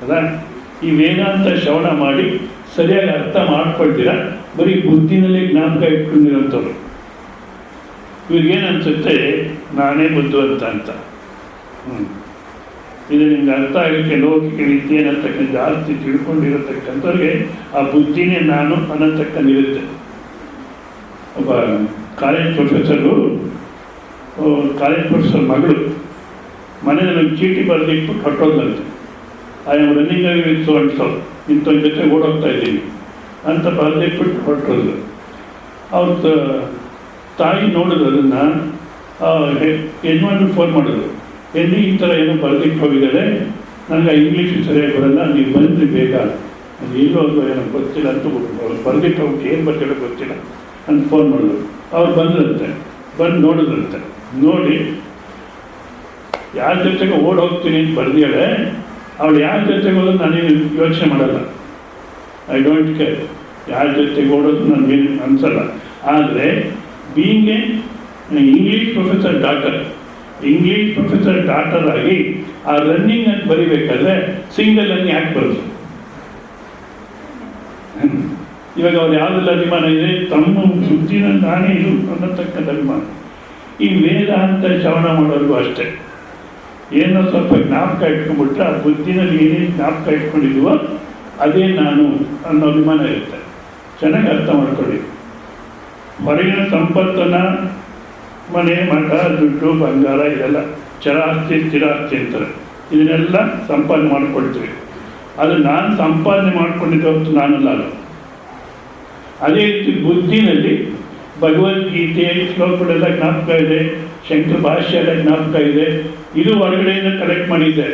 ಅಲ್ಲ, ಈ ವೇದಾಂತ ಶ್ರವಣ ಮಾಡಿ ಸರಿಯಾಗಿ ಅರ್ಥ ಮಾಡ್ಕೊಳ್ತೀರ, ಬರೀ ಬುದ್ಧಿನಲ್ಲೇ ಜ್ಞಾಪಕ ಇಟ್ಕೊಂಡಿರೋಂಥವ್ರು. ಇವ್ರಿಗೇನು ಅನಿಸುತ್ತೆ, ನಾನೇ ಬುದ್ಧಿವಂತ ಅಂತ. ಇದು ನಿಮ್ಗೆ ಅರ್ಥ ಆಗೋಕ್ಕೆ ಲೌಕಿಕ ವಿದ್ಯೆ ಅನ್ನತಕ್ಕಂಥ ಜಾಸ್ತಿ ತಿಳ್ಕೊಂಡಿರತಕ್ಕಂಥವ್ರಿಗೆ ಆ ಬುದ್ಧಿನೇ ನಾನು ಅನ್ನತಕ್ಕಂದಿರುತ್ತೆ. ಒಬ್ಬ ಕಾಲೇಜ್ ಪ್ರೊಫೆಸರ್ ಮಗಳು ಮನೆಯಲ್ಲಿ ಒಂದು ಚೀಟಿ ಬರೆದಿಟ್ಟು ಹೊಟ್ಟೋದಂತೆ, I am running away with so and so, ಇಂಥೊಂದು ಜೊತೆ ಓಡೋಗ್ತಾ ಇದ್ದೀನಿ ಅಂತ ಬರೆದಿಟ್ಬಿಟ್ಟು ಹೊರಟೋದು. ಅವ್ರ ತಾಯಿ ನೋಡಿದ್ರು ಅದನ್ನು, ಯಜಮಾನ್ರು ಫೋನ್ ಮಾಡಿದ್ರು, ಎಲ್ಲಿ ಈ ಥರ ಏನೋ ಬರೆದಿಟ್ಟು ಹೋಗಿದ್ದಾರೆ, ನನಗೆ ಇಂಗ್ಲೀಷು ಸರಿಯಾಗಿ ಬರಲ್ಲ, ನೀವು ಬಂದ್ರಿ ಬೇಗ, ಅದು ಎಲ್ಲೋ ಏನೋ ಗೊತ್ತಿಲ್ಲ ಅಂತ ಅವ್ರು ಬರೆದಿಟ್ಟು ಹೋಗಿ ಏನು ಬರ್ತಿರೋ ಗೊತ್ತಿಲ್ಲ ಅಂತ ಫೋನ್ ಮಾಡಿದ್ರು. ಅವ್ರು ಬಂದ್ರಂತೆ, ಬಂದು ನೋಡಿದ್ರಂತೆ, ನೋಡಿ ಯಾರ ಜೊತೆಗೆ ಓಡಿ ಹೋಗ್ತೀನಿ ಅಂತ ಬರ್ದಿಯಾಳೆ, ಅವಳು ಯಾರ ಜೊತೆಗೆ ಹೋಗೋದು ನಾನೇನು ಯೋಚನೆ ಮಾಡಲ್ಲ, ಐ ಡೋಂಟ್ ಕೇರ್, ಯಾರ ಜೊತೆಗೆ ಓಡೋದು ನನಗೇನು ಅನಿಸಲ್ಲ. ಆದರೆ being A English professor doctor ಆಗಿ ಆ ರನ್ನಿಂಗ್ ಅಂತ ಬರಿಬೇಕಾದ್ರೆ ಸಿಂಗಲ್ ಅನ್ನು ಯಾಕೆ ಬರೋದು? ಇವಾಗ ಅವ್ರು ಯಾವುದೆಲ್ಲ ಅಭಿಮಾನ ಇದೆ, ತಮ್ಮ ಬುದ್ಧಿನ ನಾನೇ ಇದು ಅನ್ನತಕ್ಕಂಥ ಅಭಿಮಾನ. ಈ ವೇದಾಂತ ಶ್ರವಣ ಮಾಡೋರಿಗೂ ಅಷ್ಟೇ, ಏನೋ ಸ್ವಲ್ಪ ಜ್ಞಾಪಕ ಇಟ್ಕೊಂಡ್ಬಿಟ್ರೆ ಆ ಬುದ್ಧಿನಲ್ಲಿ ಏನೇನು ಜ್ಞಾಪಕ ಇಟ್ಕೊಂಡಿದ್ದೀವೋ ಅದೇ ನಾನು ಅನ್ನೋ ಅಭಿಮಾನ ಇರುತ್ತೆ. ಚೆನ್ನಾಗಿ ಅರ್ಥ ಮಾಡ್ಕೊಳ್ಳಿ. ಹೊರಗಿನ ಸಂಪತ್ತನ್ನು, ಮನೆ, ಮಠ, ದುಡ್ಡು, ಬಂಗಾರ, ಇದೆಲ್ಲ ಚರಾಸ್ತಿ ಸ್ಥಿರಾಸ್ತಿ ಅಂತಾರೆ, ಇದನ್ನೆಲ್ಲ ಸಂಪಾದನೆ ಮಾಡ್ಕೊಳ್ತೀವಿ. ಅದು ನಾನು ಸಂಪಾದನೆ ಮಾಡ್ಕೊಂಡಿದ್ದೆ ಹೊತ್ತು ನಾನಲ್ಲ. ಅದು ಅದೇ ರೀತಿ ಬುದ್ಧಿನಲ್ಲಿ ಭಗವದ್ಗೀತೆ ಶ್ಲೋಕಗಳೆಲ್ಲ ಜ್ಞಾಪಕ ಇದೆ, ಶಂಕರ ಭಾಷ್ಯ ಎಲ್ಲ ಜ್ಞಾಪಕ ಇದೆ, ಇದು ಹೊರಗಡೆಯಿಂದ ಕಲೆಕ್ಟ್ ಮಾಡಿದ್ದೆ,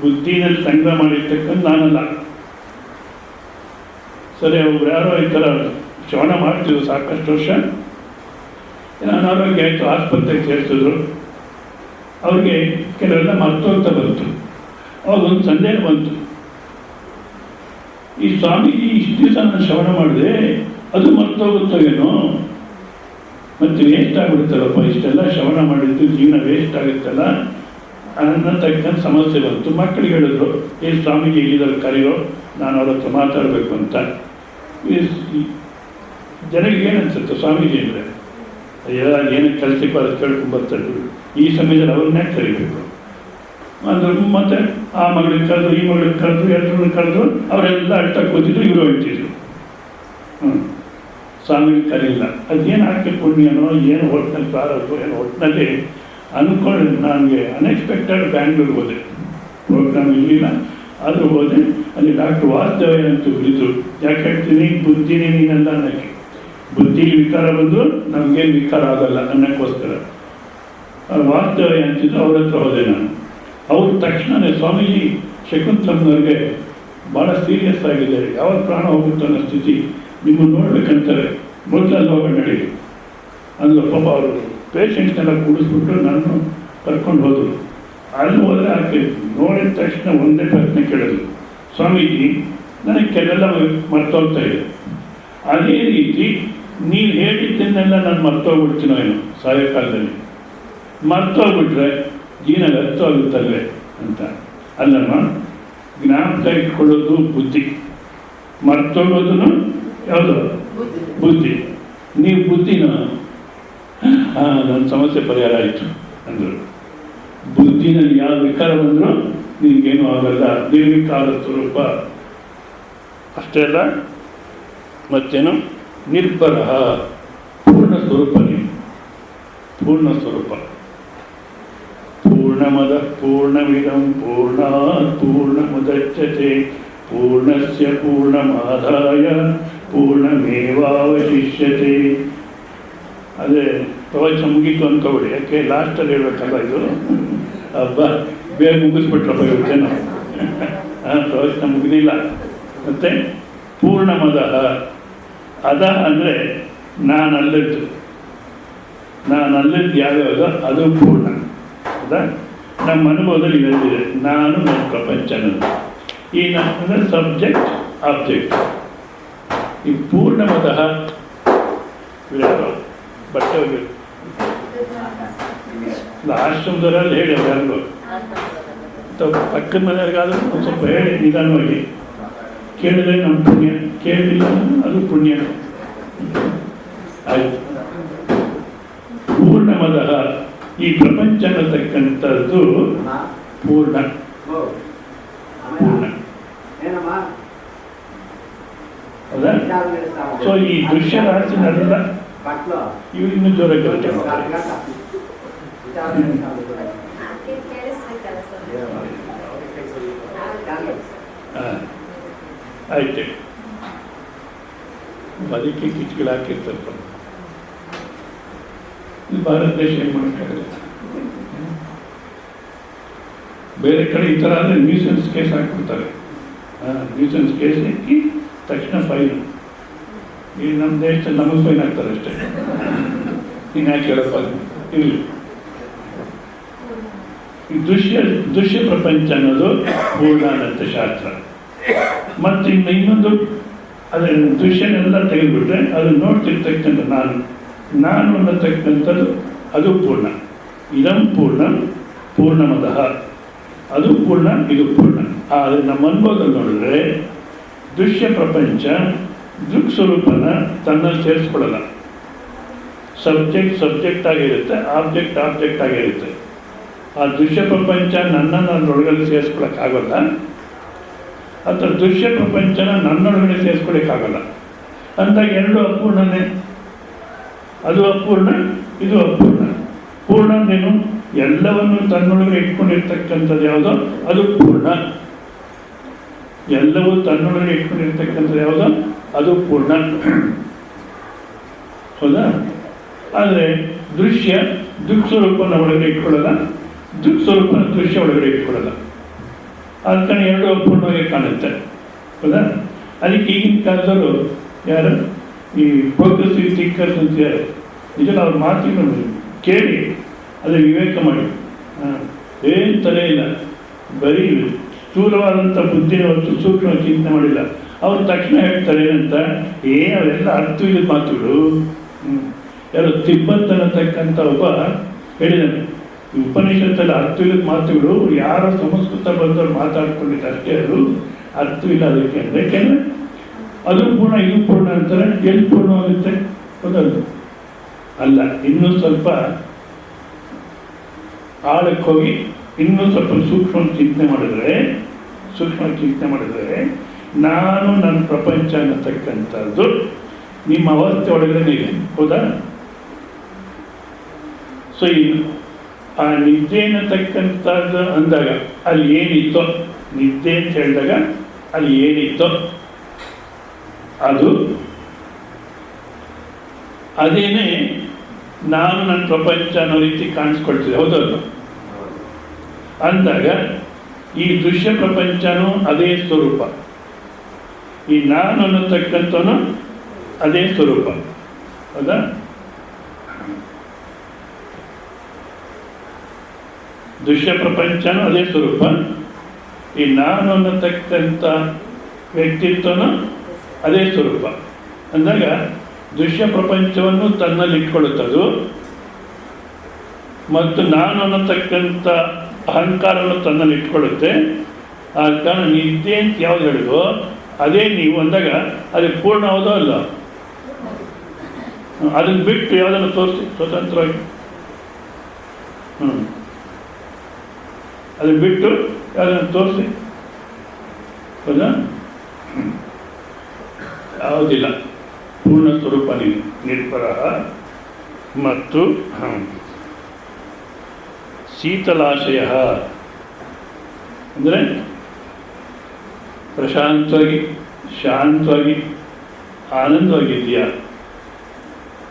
ಬುದ್ಧಿನಲ್ಲಿ ಸಂಗ್ರಹ ಮಾಡಿರ್ತಕ್ಕಂಥ ನಾನಲ್ಲ. ಸರಿ, ಒಬ್ರು ಯಾರೋ ಈ ಥರ ಶ್ರವಣ ಮಾಡ್ತಿದ್ರು ಸಾಕಷ್ಟು ವರ್ಷ, ಅನಾರೋಗ್ಯ ಆಯಿತು, ಆಸ್ಪತ್ರೆಗೆ ಸೇರಿಸಿದ್ರು. ಅವ್ರಿಗೆ ಕೆಲವೆಲ್ಲ ಮರ್ತೋಗ್ತಾ ಬಂತು. ಅವಾಗೊಂದು ಸಂದೇಹ ಬಂತು, ಈ ಸ್ವಾಮೀಜಿ ಇಷ್ಟು ದಿವಸ ನಾನು ಶ್ರವಣ ಮಾಡಿದೆ, ಅದು ಮರ್ತೋಗುತ್ತೋ ಏನೋ, ಮತ್ತು ವೇಸ್ಟ್ ಆಗಿಬಿಡುತ್ತಲ್ಲಪ್ಪ, ಇಷ್ಟೆಲ್ಲ ಶ್ರವಣ ಮಾಡಿದ್ದು ಜೀವನ ವೇಸ್ಟ್ ಆಗುತ್ತಲ್ಲ ಅನ್ನತಕ್ಕಂಥ ಸಮಸ್ಯೆ ಬಂತು. ಮಕ್ಕಳಿಗೆ ಹೇಳಿದ್ರು, ಸ್ವಾಮೀಜಿ ಇಲ್ಲಿದ್ದಾರೆ ಕರೆಯೋ, ನಾನು ಅವ್ರ ಹತ್ರ ಮಾತಾಡಬೇಕು ಅಂತ. ಜನರಿಗೆ ಏನನ್ಸುತ್ತೆ ಸ್ವಾಮೀಜಿ ಅಂದರೆ, ಅಯ್ಯ ಏನಕ್ಕೆ ಕಲಿಸಿಪ್ಪ ಅದು ಕೇಳ್ಕೊಂಬರ್ತಾರೆ, ಈ ಸಮಯದಲ್ಲಿ ಅವ್ರನ್ನೇ ಕರಿಬೇಕು ಅಂದರು. ಮತ್ತು ಆ ಮಗಳಿಗೆ ಕರೆದು ಈ ಮಗಳಿಗೆ ಕರೆದು ಎಲ್ಲರನ್ನು ಕರೆದು ಅವರೆಲ್ಲ ಅಳ್ತಾ ಕೂತಿದ್ರು, ಇವರು ಹೇಳ್ತಿದ್ರು. ಸ್ವಾಮಿ ಕರೀಲ್ಲ. ಅದೇನು ಹಾಕಿ ಪುಣ್ಯನೋ ಏನು ಒಟ್ಟಿನಲ್ಲಿ ಪ್ರಾರಂಭ ಏನೋ ಒಟ್ಟಿನಲ್ಲಿ ಅಂದ್ಕೊಂಡು ನನಗೆ ಅನ್ಎಕ್ಸ್ಪೆಕ್ಟೆಡ್ ಬ್ಯಾಂಗ್ಳೂರ್ಗೆ ಹೋದೆ. ಪ್ರೋಗ್ರಾಮ್ ಇರಲಿಲ್ಲ, ಆದರೂ ಹೋದೆ. ಅಲ್ಲಿ ಡಾಕ್ಟರ್ ವಾಸ್ತವ್ಯ ಅಂತ ಕುರಿತು, ಯಾಕೆ ಹೇಳ್ತೀನಿ, ಬುದ್ಧಿನೇ ನೀನೆಲ್ಲ ಅನ್ನೋಕ್ಕೆ. ಬುದ್ಧಿಲಿ ವಿಕಾರ ಬಂದರೂ ನಮಗೇನು ವಿಕಾರ ಆಗಲ್ಲ ಅನ್ನೋಕ್ಕೋಸ್ಕರ ವಾಸ್ತವ್ಯ ಅಂತಿದ್ದು ಅವ್ರ ಹತ್ರ ಹೋದೆ ನಾನು. ಅವ್ರ ತಕ್ಷಣವೇ ಸ್ವಾಮೀಜಿ ಶಕುಂತಲಮ್ಮನವ್ರಿಗೆ ಭಾಳ ಸೀರಿಯಸ್ ಆಗಿದೆ, ಯಾವಾಗ ಪ್ರಾಣ ಹೋಗುತ್ತೋ ಅನ್ನೋ ಸ್ಥಿತಿ, ನಿಮ್ಮನ್ನು ನೋಡ್ಬೇಕಂತಾರೆ, ಮೊದಲಲ್ಲಿ ಹೋಗೋಣ ನಡಿ ಅಂದ್ರು. ಪಾಪ ಅವರು ಪೇಷಂಟ್ನೆಲ್ಲ ಕೂಡಿಸ್ಬಿಟ್ಟು ನಾನು ಕರ್ಕೊಂಡು ಹೋದರು. ಅಲ್ಲಿ ಹೋದರೆ ಆಕೆ ನೋಡಿದ ತಕ್ಷಣ ಒಂದೇ ಪ್ರಶ್ನೆ ಕೇಳೋದು, ಸ್ವಾಮೀಜಿ ನನಗೆ ಕೆಲವೆಲ್ಲ ಮರ್ತೋಗ್ತಾ ಇದೆ, ಅದೇ ರೀತಿ ನೀವು ಹೇಳಿದ್ದನ್ನೆಲ್ಲ ನಾನು ಮರ್ತೋಗ್ಬಿಡ್ತೀನೋ ಏನೋ ಸಾಯಂಕಾಲದಲ್ಲಿ, ಮರ್ತೋಗ್ಬಿಟ್ರೆ ಜೀವನ ವ್ಯರ್ಥ ಆಗುತ್ತಲ್ವೇ ಅಂತ. ಅಲ್ಲಮ್ಮ, ಜ್ಞಾಪಕ ಇಟ್ಕೊಳ್ಳೋದು ಬುದ್ಧಿ, ಮರ್ತೋಗೋದು ಯಾವುದು ಬುದ್ಧಿ. ನೀವು ಬುದ್ಧಿನ ನನ್ನ ಸಮಸ್ಯೆ ಪರಿಹಾರ ಆಯಿತು ಅಂದರು. ಬುದ್ಧಿನಲ್ಲಿ ಯಾವ ವಿಕಾರ ಬಂದರೂ ನಿಮಗೇನು ಆಗಲ್ಲ, ನಿರ್ವಿಕಾರ ಸ್ವರೂಪ ಅಷ್ಟೇ ಅಲ್ಲ, ಮತ್ತೇನು ನಿರ್ಭರ ಪೂರ್ಣ ಸ್ವರೂಪ, ನೀವು ಪೂರ್ಣ ಸ್ವರೂಪ. ಪೂರ್ಣಮದ ಪೂರ್ಣಮಿದಂ ಪೂರ್ಣಾತ್ ಪೂರ್ಣಮುದಚ್ಯತೆ ಪೂರ್ಣಸ್ಯ ಪೂರ್ಣಮಾದಾಯ ಪೂರ್ಣಮೇವಾವಶಿಷ್ಯತೆ. ಅದೇ ಪ್ರವಚನ ಮುಗೀತು ಅಂದ್ಕೊಬಿಡಿ, ಯಾಕೆ ಲಾಸ್ಟಲ್ಲಿ ಹೇಳ್ಬೇಕಲ್ಲ ಇದು. ಹಬ್ಬ ಬೇಗ ಮುಗಿಸ್ಬಿಟ್ರಪ್ಪ ಇವತ್ತೇನು, ಪ್ರವಚನ ಮುಗಿದಿಲ್ಲ. ಮತ್ತು ಪೂರ್ಣಮದ, ಅದ ಅಂದರೆ ನಾನಲ್ಲದ್ದು ಯಾವ್ಯಾವುದೋ ಅದು ಪೂರ್ಣ. ಹೌದಾ? ನಮ್ಮ ಅನುಭವದಲ್ಲಿ ಇಲ್ಲಿದೆ, ನಾನು ನನ್ನ ಪ್ರಪಂಚ ಅನ್ನೋದು. ಈ ನನ್ನ ಸಬ್ಜೆಕ್ಟ್ ಆಬ್ಜೆಕ್ಟ್. ಈ ಪೂರ್ಣಮದಃ ಬಟ್ಟೆ ಹೋಗಿ ಆಶ್ರಮದವರಲ್ಲಿ ಹೇಳಿ ಯಾರಿಗೂ ಅಥವಾ ಪಕ್ಕದ ಮನೆಯವ್ರಿಗಾದರೂ ಒಂದು ಸ್ವಲ್ಪ ಹೇಳಿ ನಿಧಾನವಾಗಿ ಕೇಳಿದ್ರೆ ನಮ್ಮ ಪುಣ್ಯ, ಕೇಳಲಿಲ್ಲ ಅದು ಪುಣ್ಯ ಆಯಿತು. ಪೂರ್ಣಮದಃ, ಈ ಪ್ರಪಂಚ ಅನ್ನತಕ್ಕಂಥದ್ದು ಪೂರ್ಣ ಪೂರ್ಣ. ಹೌದಾ? ಸೊ ಈ ದೃಶ್ಯ ರಾಶಿನೆಲ್ಲ ಇವು ಇನ್ನೂ ಜೋರಾಗಿ ಆಯ್ತು. ಅದಕ್ಕೆ ಕಿಟಕಿಗಳು ಹಾಕಿರ್ತಾರೆ. ಭಾರತ ದೇಶ ಏನು ಮಾಡೋಕ್ಕಾಗುತ್ತೆ? ಬೇರೆ ಕಡೆ ಈ ಥರ ಅಂದರೆ ನ್ಯೂಸೆನ್ಸ್ ಕೇಸ್ ಹಾಕ್ಬಿಡ್ತಾರೆ. ನ್ಯೂಸೆನ್ಸ್ ಕೇಸ್ ಹಾಕಿ ತಕ್ಷಣ ಫೈನ್. ಈ ನಮ್ಮ ದೇಶದಲ್ಲಿ ನಮಗೆ ಫೈನ್ ಹಾಕ್ತಾರೆ ಅಷ್ಟೇ. ನೀನು ಯಾಕೆ ಹೇಳಪ್ಪ ಇರಲಿ. ಈ ದೃಶ್ಯ ಪ್ರಪಂಚ ಅನ್ನೋದು ಪೂರ್ಣಾನಂತ ಶಾಸ್ತ್ರ. ಮತ್ತು ಇನ್ನೊಂದು ಅದೇ ದೃಶ್ಯನೆಲ್ಲ ತೆಗೆದುಬಿಟ್ರೆ ಅದು ನೋಡ್ತಿರ್ತಕ್ಕಂಥ ನಾನು ಅನ್ನತಕ್ಕಂಥದ್ದು ಅದು ಪೂರ್ಣ. ಇದಂ ಪೂರ್ಣ ಪೂರ್ಣಮದಃ, ಅದು ಪೂರ್ಣ ಇದು ಪೂರ್ಣ. ಆದರೆ ನಮ್ಮ ಅನುಭವದಲ್ಲಿ ನೋಡಿದ್ರೆ ದೃಶ್ಯ ಪ್ರಪಂಚ ದೃಕ್ ಸ್ವರೂಪನ ತನ್ನಲ್ಲಿ ಸೇರಿಸ್ಕೊಳ್ಳಲ್ಲ. ಸಬ್ಜೆಕ್ಟ್ ಆಗಿರುತ್ತೆ, ಆಬ್ಜೆಕ್ಟ್ ಆಗಿರುತ್ತೆ. ಆ ದೃಶ್ಯ ಪ್ರಪಂಚ ನನ್ನನ್ನು ಅದರೊಳಗಡೆ ಸೇರಿಸ್ಕೊಳ್ಳೋಕ್ಕಾಗಲ್ಲ, ಅಥವಾ ದೃಶ್ಯ ಪ್ರಪಂಚನ ನನ್ನೊಳಗಡೆ ಸೇರಿಸ್ಕೊಳ್ಳೋಕ್ಕಾಗಲ್ಲ. ಅಂದಾಗ ಎರಡು ಅಪೂರ್ಣನೇ. ಅದು ಅಪೂರ್ಣ, ಇದು ಅಪೂರ್ಣ. ಪೂರ್ಣ ಅಂದೇನು? ಎಲ್ಲವನ್ನು ತನ್ನೊಳಗಡೆ ಇಟ್ಕೊಂಡಿರ್ತಕ್ಕಂಥದ್ದು ಯಾವುದೋ ಅದು ಪೂರ್ಣ. ಎಲ್ಲವೂ ತನ್ನೊಳಗಡೆ ಇಟ್ಕೊಂಡಿರ್ತಕ್ಕಂಥದ್ದು ಯಾವುದೋ ಅದು ಪೂರ್ಣ. ಹೌದಾ? ಆದರೆ ದೃಶ್ಯ ದೃಕ್ ಸ್ವರೂಪನ ಒಳಗಡೆ ಇಟ್ಕೊಳ್ಳಲ್ಲ, ದೃಕ್ ಸ್ವರೂಪನ ದೃಶ್ಯ ಒಳಗಡೆ ಇಟ್ಕೊಳ್ಳಲ್ಲ. ಅದಕ್ಕೆ ಎರಡು ಅಪೂರ್ಣವಾಗಿ ಕಾಣುತ್ತೆ. ಹೌದಾ? ಅದಕ್ಕೆ ಈಗಿನ ಕಾಲದವರು ಯಾರು ಈ ಪ್ರೋಗ್ರೆಸಿವ್ ಥಿಂಕರ್ಸ್ ಅಂತ ಯಾರು, ನಿಜ ಅವ್ರ ಮಾತಿನ ಕೇಳಿ ಅದೇ ವಿವೇಕ ಮಾಡಿ ಏನು ತಲೆ ಇಲ್ಲ, ಬರೀ ಸ್ಥೂಲವಾದಂಥ ಬುದ್ಧಿನ ಹೊತ್ತು ಸೂಕ್ಷ್ಮ ಚಿಂತನೆ ಮಾಡಿಲ್ಲ. ಅವ್ರು ತಕ್ಷಣ ಹೇಳ್ತಾರೆ ಏನಂತ, ಅವೆಲ್ಲ ಅರ್ಥವಿಲ್ಲ ಮಾತುಗಳು. ಯಾರು ತಿಬ್ಬತ್ ಅನ್ನತಕ್ಕಂಥ ಒಬ್ಬ ಹೇಳಿದ್ದಾನೆ, ಈ ಉಪನಿಷತ್ತಲ್ಲಿ ಅರ್ಥವಿಲ್ಲದ ಮಾತುಗಳು ಯಾರೋ ಸಂಸ್ಕೃತ ಬಂದವ್ರು ಮಾತಾಡ್ಕೊಂಡಿದ್ದ ಅಷ್ಟೇ, ಅದು ಅರ್ಥವಿಲ್ಲ ಅದಕ್ಕೆ. ಯಾಕೆಂದರೆ ಅದು ಪೂರ್ಣ ಇದು ಪೂರ್ಣ ಅಂತಾರೆ, ಎಲ್ಲಿ ಪೂರ್ಣವಾಗುತ್ತೆ ಹೌದಲ್ಲ? ಅಲ್ಲ, ಇನ್ನೂ ಸ್ವಲ್ಪ ಆಳಕ್ಕೆ ಹೋಗಿ ಇನ್ನೂ ಸ್ವಲ್ಪ ಸೂಕ್ಷ್ಮ ಚಿಂತನೆ ಮಾಡಿದರೆ ನಾನು ನನ್ನ ಪ್ರಪಂಚ ಅನ್ನತಕ್ಕಂಥದ್ದು ನಿಮ್ಮ ಅವಸ್ಥೆ ಒಳಗಡೆ ಇದೆ, ಹೌದಾ? ಸೊ ಆ ನಿದ್ದೆ ಅನ್ನತಕ್ಕಂಥದ್ದು ಅಂದಾಗ ಅಲ್ಲಿ ಏನಿತ್ತೋ, ನಿದ್ದೆ ಅಂತ ಹೇಳಿದಾಗ ಅಲ್ಲಿ ಏನಿತ್ತೋ ಅದು ಅದೇನೇ ನಾನು ನನ್ನ ಪ್ರಪಂಚ ಅನ್ನೋ ರೀತಿ ಕಾಣಿಸ್ಕೊಳ್ತಿದೆ, ಹೌದಲ್ಲ? ಅಂದಾಗ ಈ ದೃಶ್ಯ ಪ್ರಪಂಚನೂ ಅದೇ ಸ್ವರೂಪ, ಈ ನಾನು ಅನ್ನತಕ್ಕಂಥವನು ಅದೇ ಸ್ವರೂಪ, ಹೌದಾ? ದೃಶ್ಯ ಪ್ರಪಂಚನೂ ಅದೇ ಸ್ವರೂಪ, ಈ ನಾನು ಅನ್ನತಕ್ಕಂಥ ವ್ಯಕ್ತಿತ್ವನೂ ಅದೇ ಸ್ವರೂಪ. ಅಂದಾಗ ದೃಶ್ಯ ಪ್ರಪಂಚವನ್ನು ತನ್ನಲ್ಲಿ ಇಟ್ಕೊಳ್ಳುತ್ತದು ಮತ್ತು ನಾನು ಅನ್ನತಕ್ಕಂಥ ಅಹಂಕಾರವನ್ನು ತನ್ನಲ್ಲಿ ಇಟ್ಕೊಳ್ಳುತ್ತೆ. ಆ ಕಾರಣ ನಿದ್ದೆ ಅಂತ ಯಾವ್ದು ಹೇಳಿದೋ ಅದೇ ನೀವು ಅಂದಾಗ ಅದು ಪೂರ್ಣ ಹೌದೋ ಅಲ್ಲ? ಅದನ್ನು ಬಿಟ್ಟು ಯಾವುದನ್ನು ತೋರಿಸಿ ಸ್ವತಂತ್ರವಾಗಿ, ಅದನ್ನು ಬಿಟ್ಟು ಯಾವುದನ್ನು ತೋರಿಸಿ, ಹೌದಾ? ಯಾವುದಿಲ್ಲ, ಪೂರ್ಣ ಸ್ವರೂಪ ನಿರ್ಪರ. ಮತ್ತು ಶೀತಲಾಶಯ ಅಂದರೆ ಪ್ರಶಾಂತವಾಗಿ ಶಾಂತವಾಗಿ ಆನಂದವಾಗಿದೆಯಾ.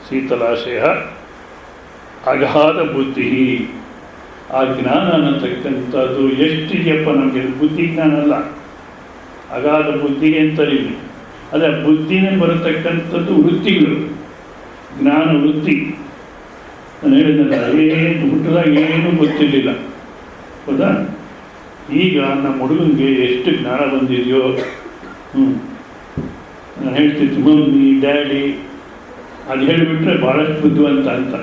ಶೀತಲಾಶಯ ಅಗಾಧ ಬುದ್ಧಿ, ಆ ಜ್ಞಾನ ಅನ್ನತಕ್ಕಂಥದ್ದು ಎಷ್ಟಿದೆಯಪ್ಪ ನಮಗೆ. ಬುದ್ಧಿ ಜ್ಞಾನ ಅಲ್ಲ, ಅಗಾಧ ಬುದ್ಧಿ ಅಂತಾರೆ. ಅದೇ ಬುದ್ಧಿನೇ ಬರತಕ್ಕಂಥದ್ದು ವೃತ್ತಿಗಳು, ಜ್ಞಾನ ವೃತ್ತಿ. ನಾನು ಹೇಳಿದ್ನಲ್ಲ, ಏನು ಹುಟ್ಟಿದಾಗ ಏನೂ ಗೊತ್ತಿರಲಿಲ್ಲ, ಹೌದಾ? ಈಗ ನಮ್ಮ ಹುಡುಗನಿಗೆ ಎಷ್ಟು ಜ್ಞಾನ ಬಂದಿದೆಯೋ. ನಾನು ಹೇಳ್ತಿದ್ದೆ ಮಮ್ಮಿ ಡ್ಯಾಡಿ, ಅದು ಹೇಳಿಬಿಟ್ರೆ ಭಾಳಷ್ಟು ಬುದ್ಧಿವಂತ ಅಂತ.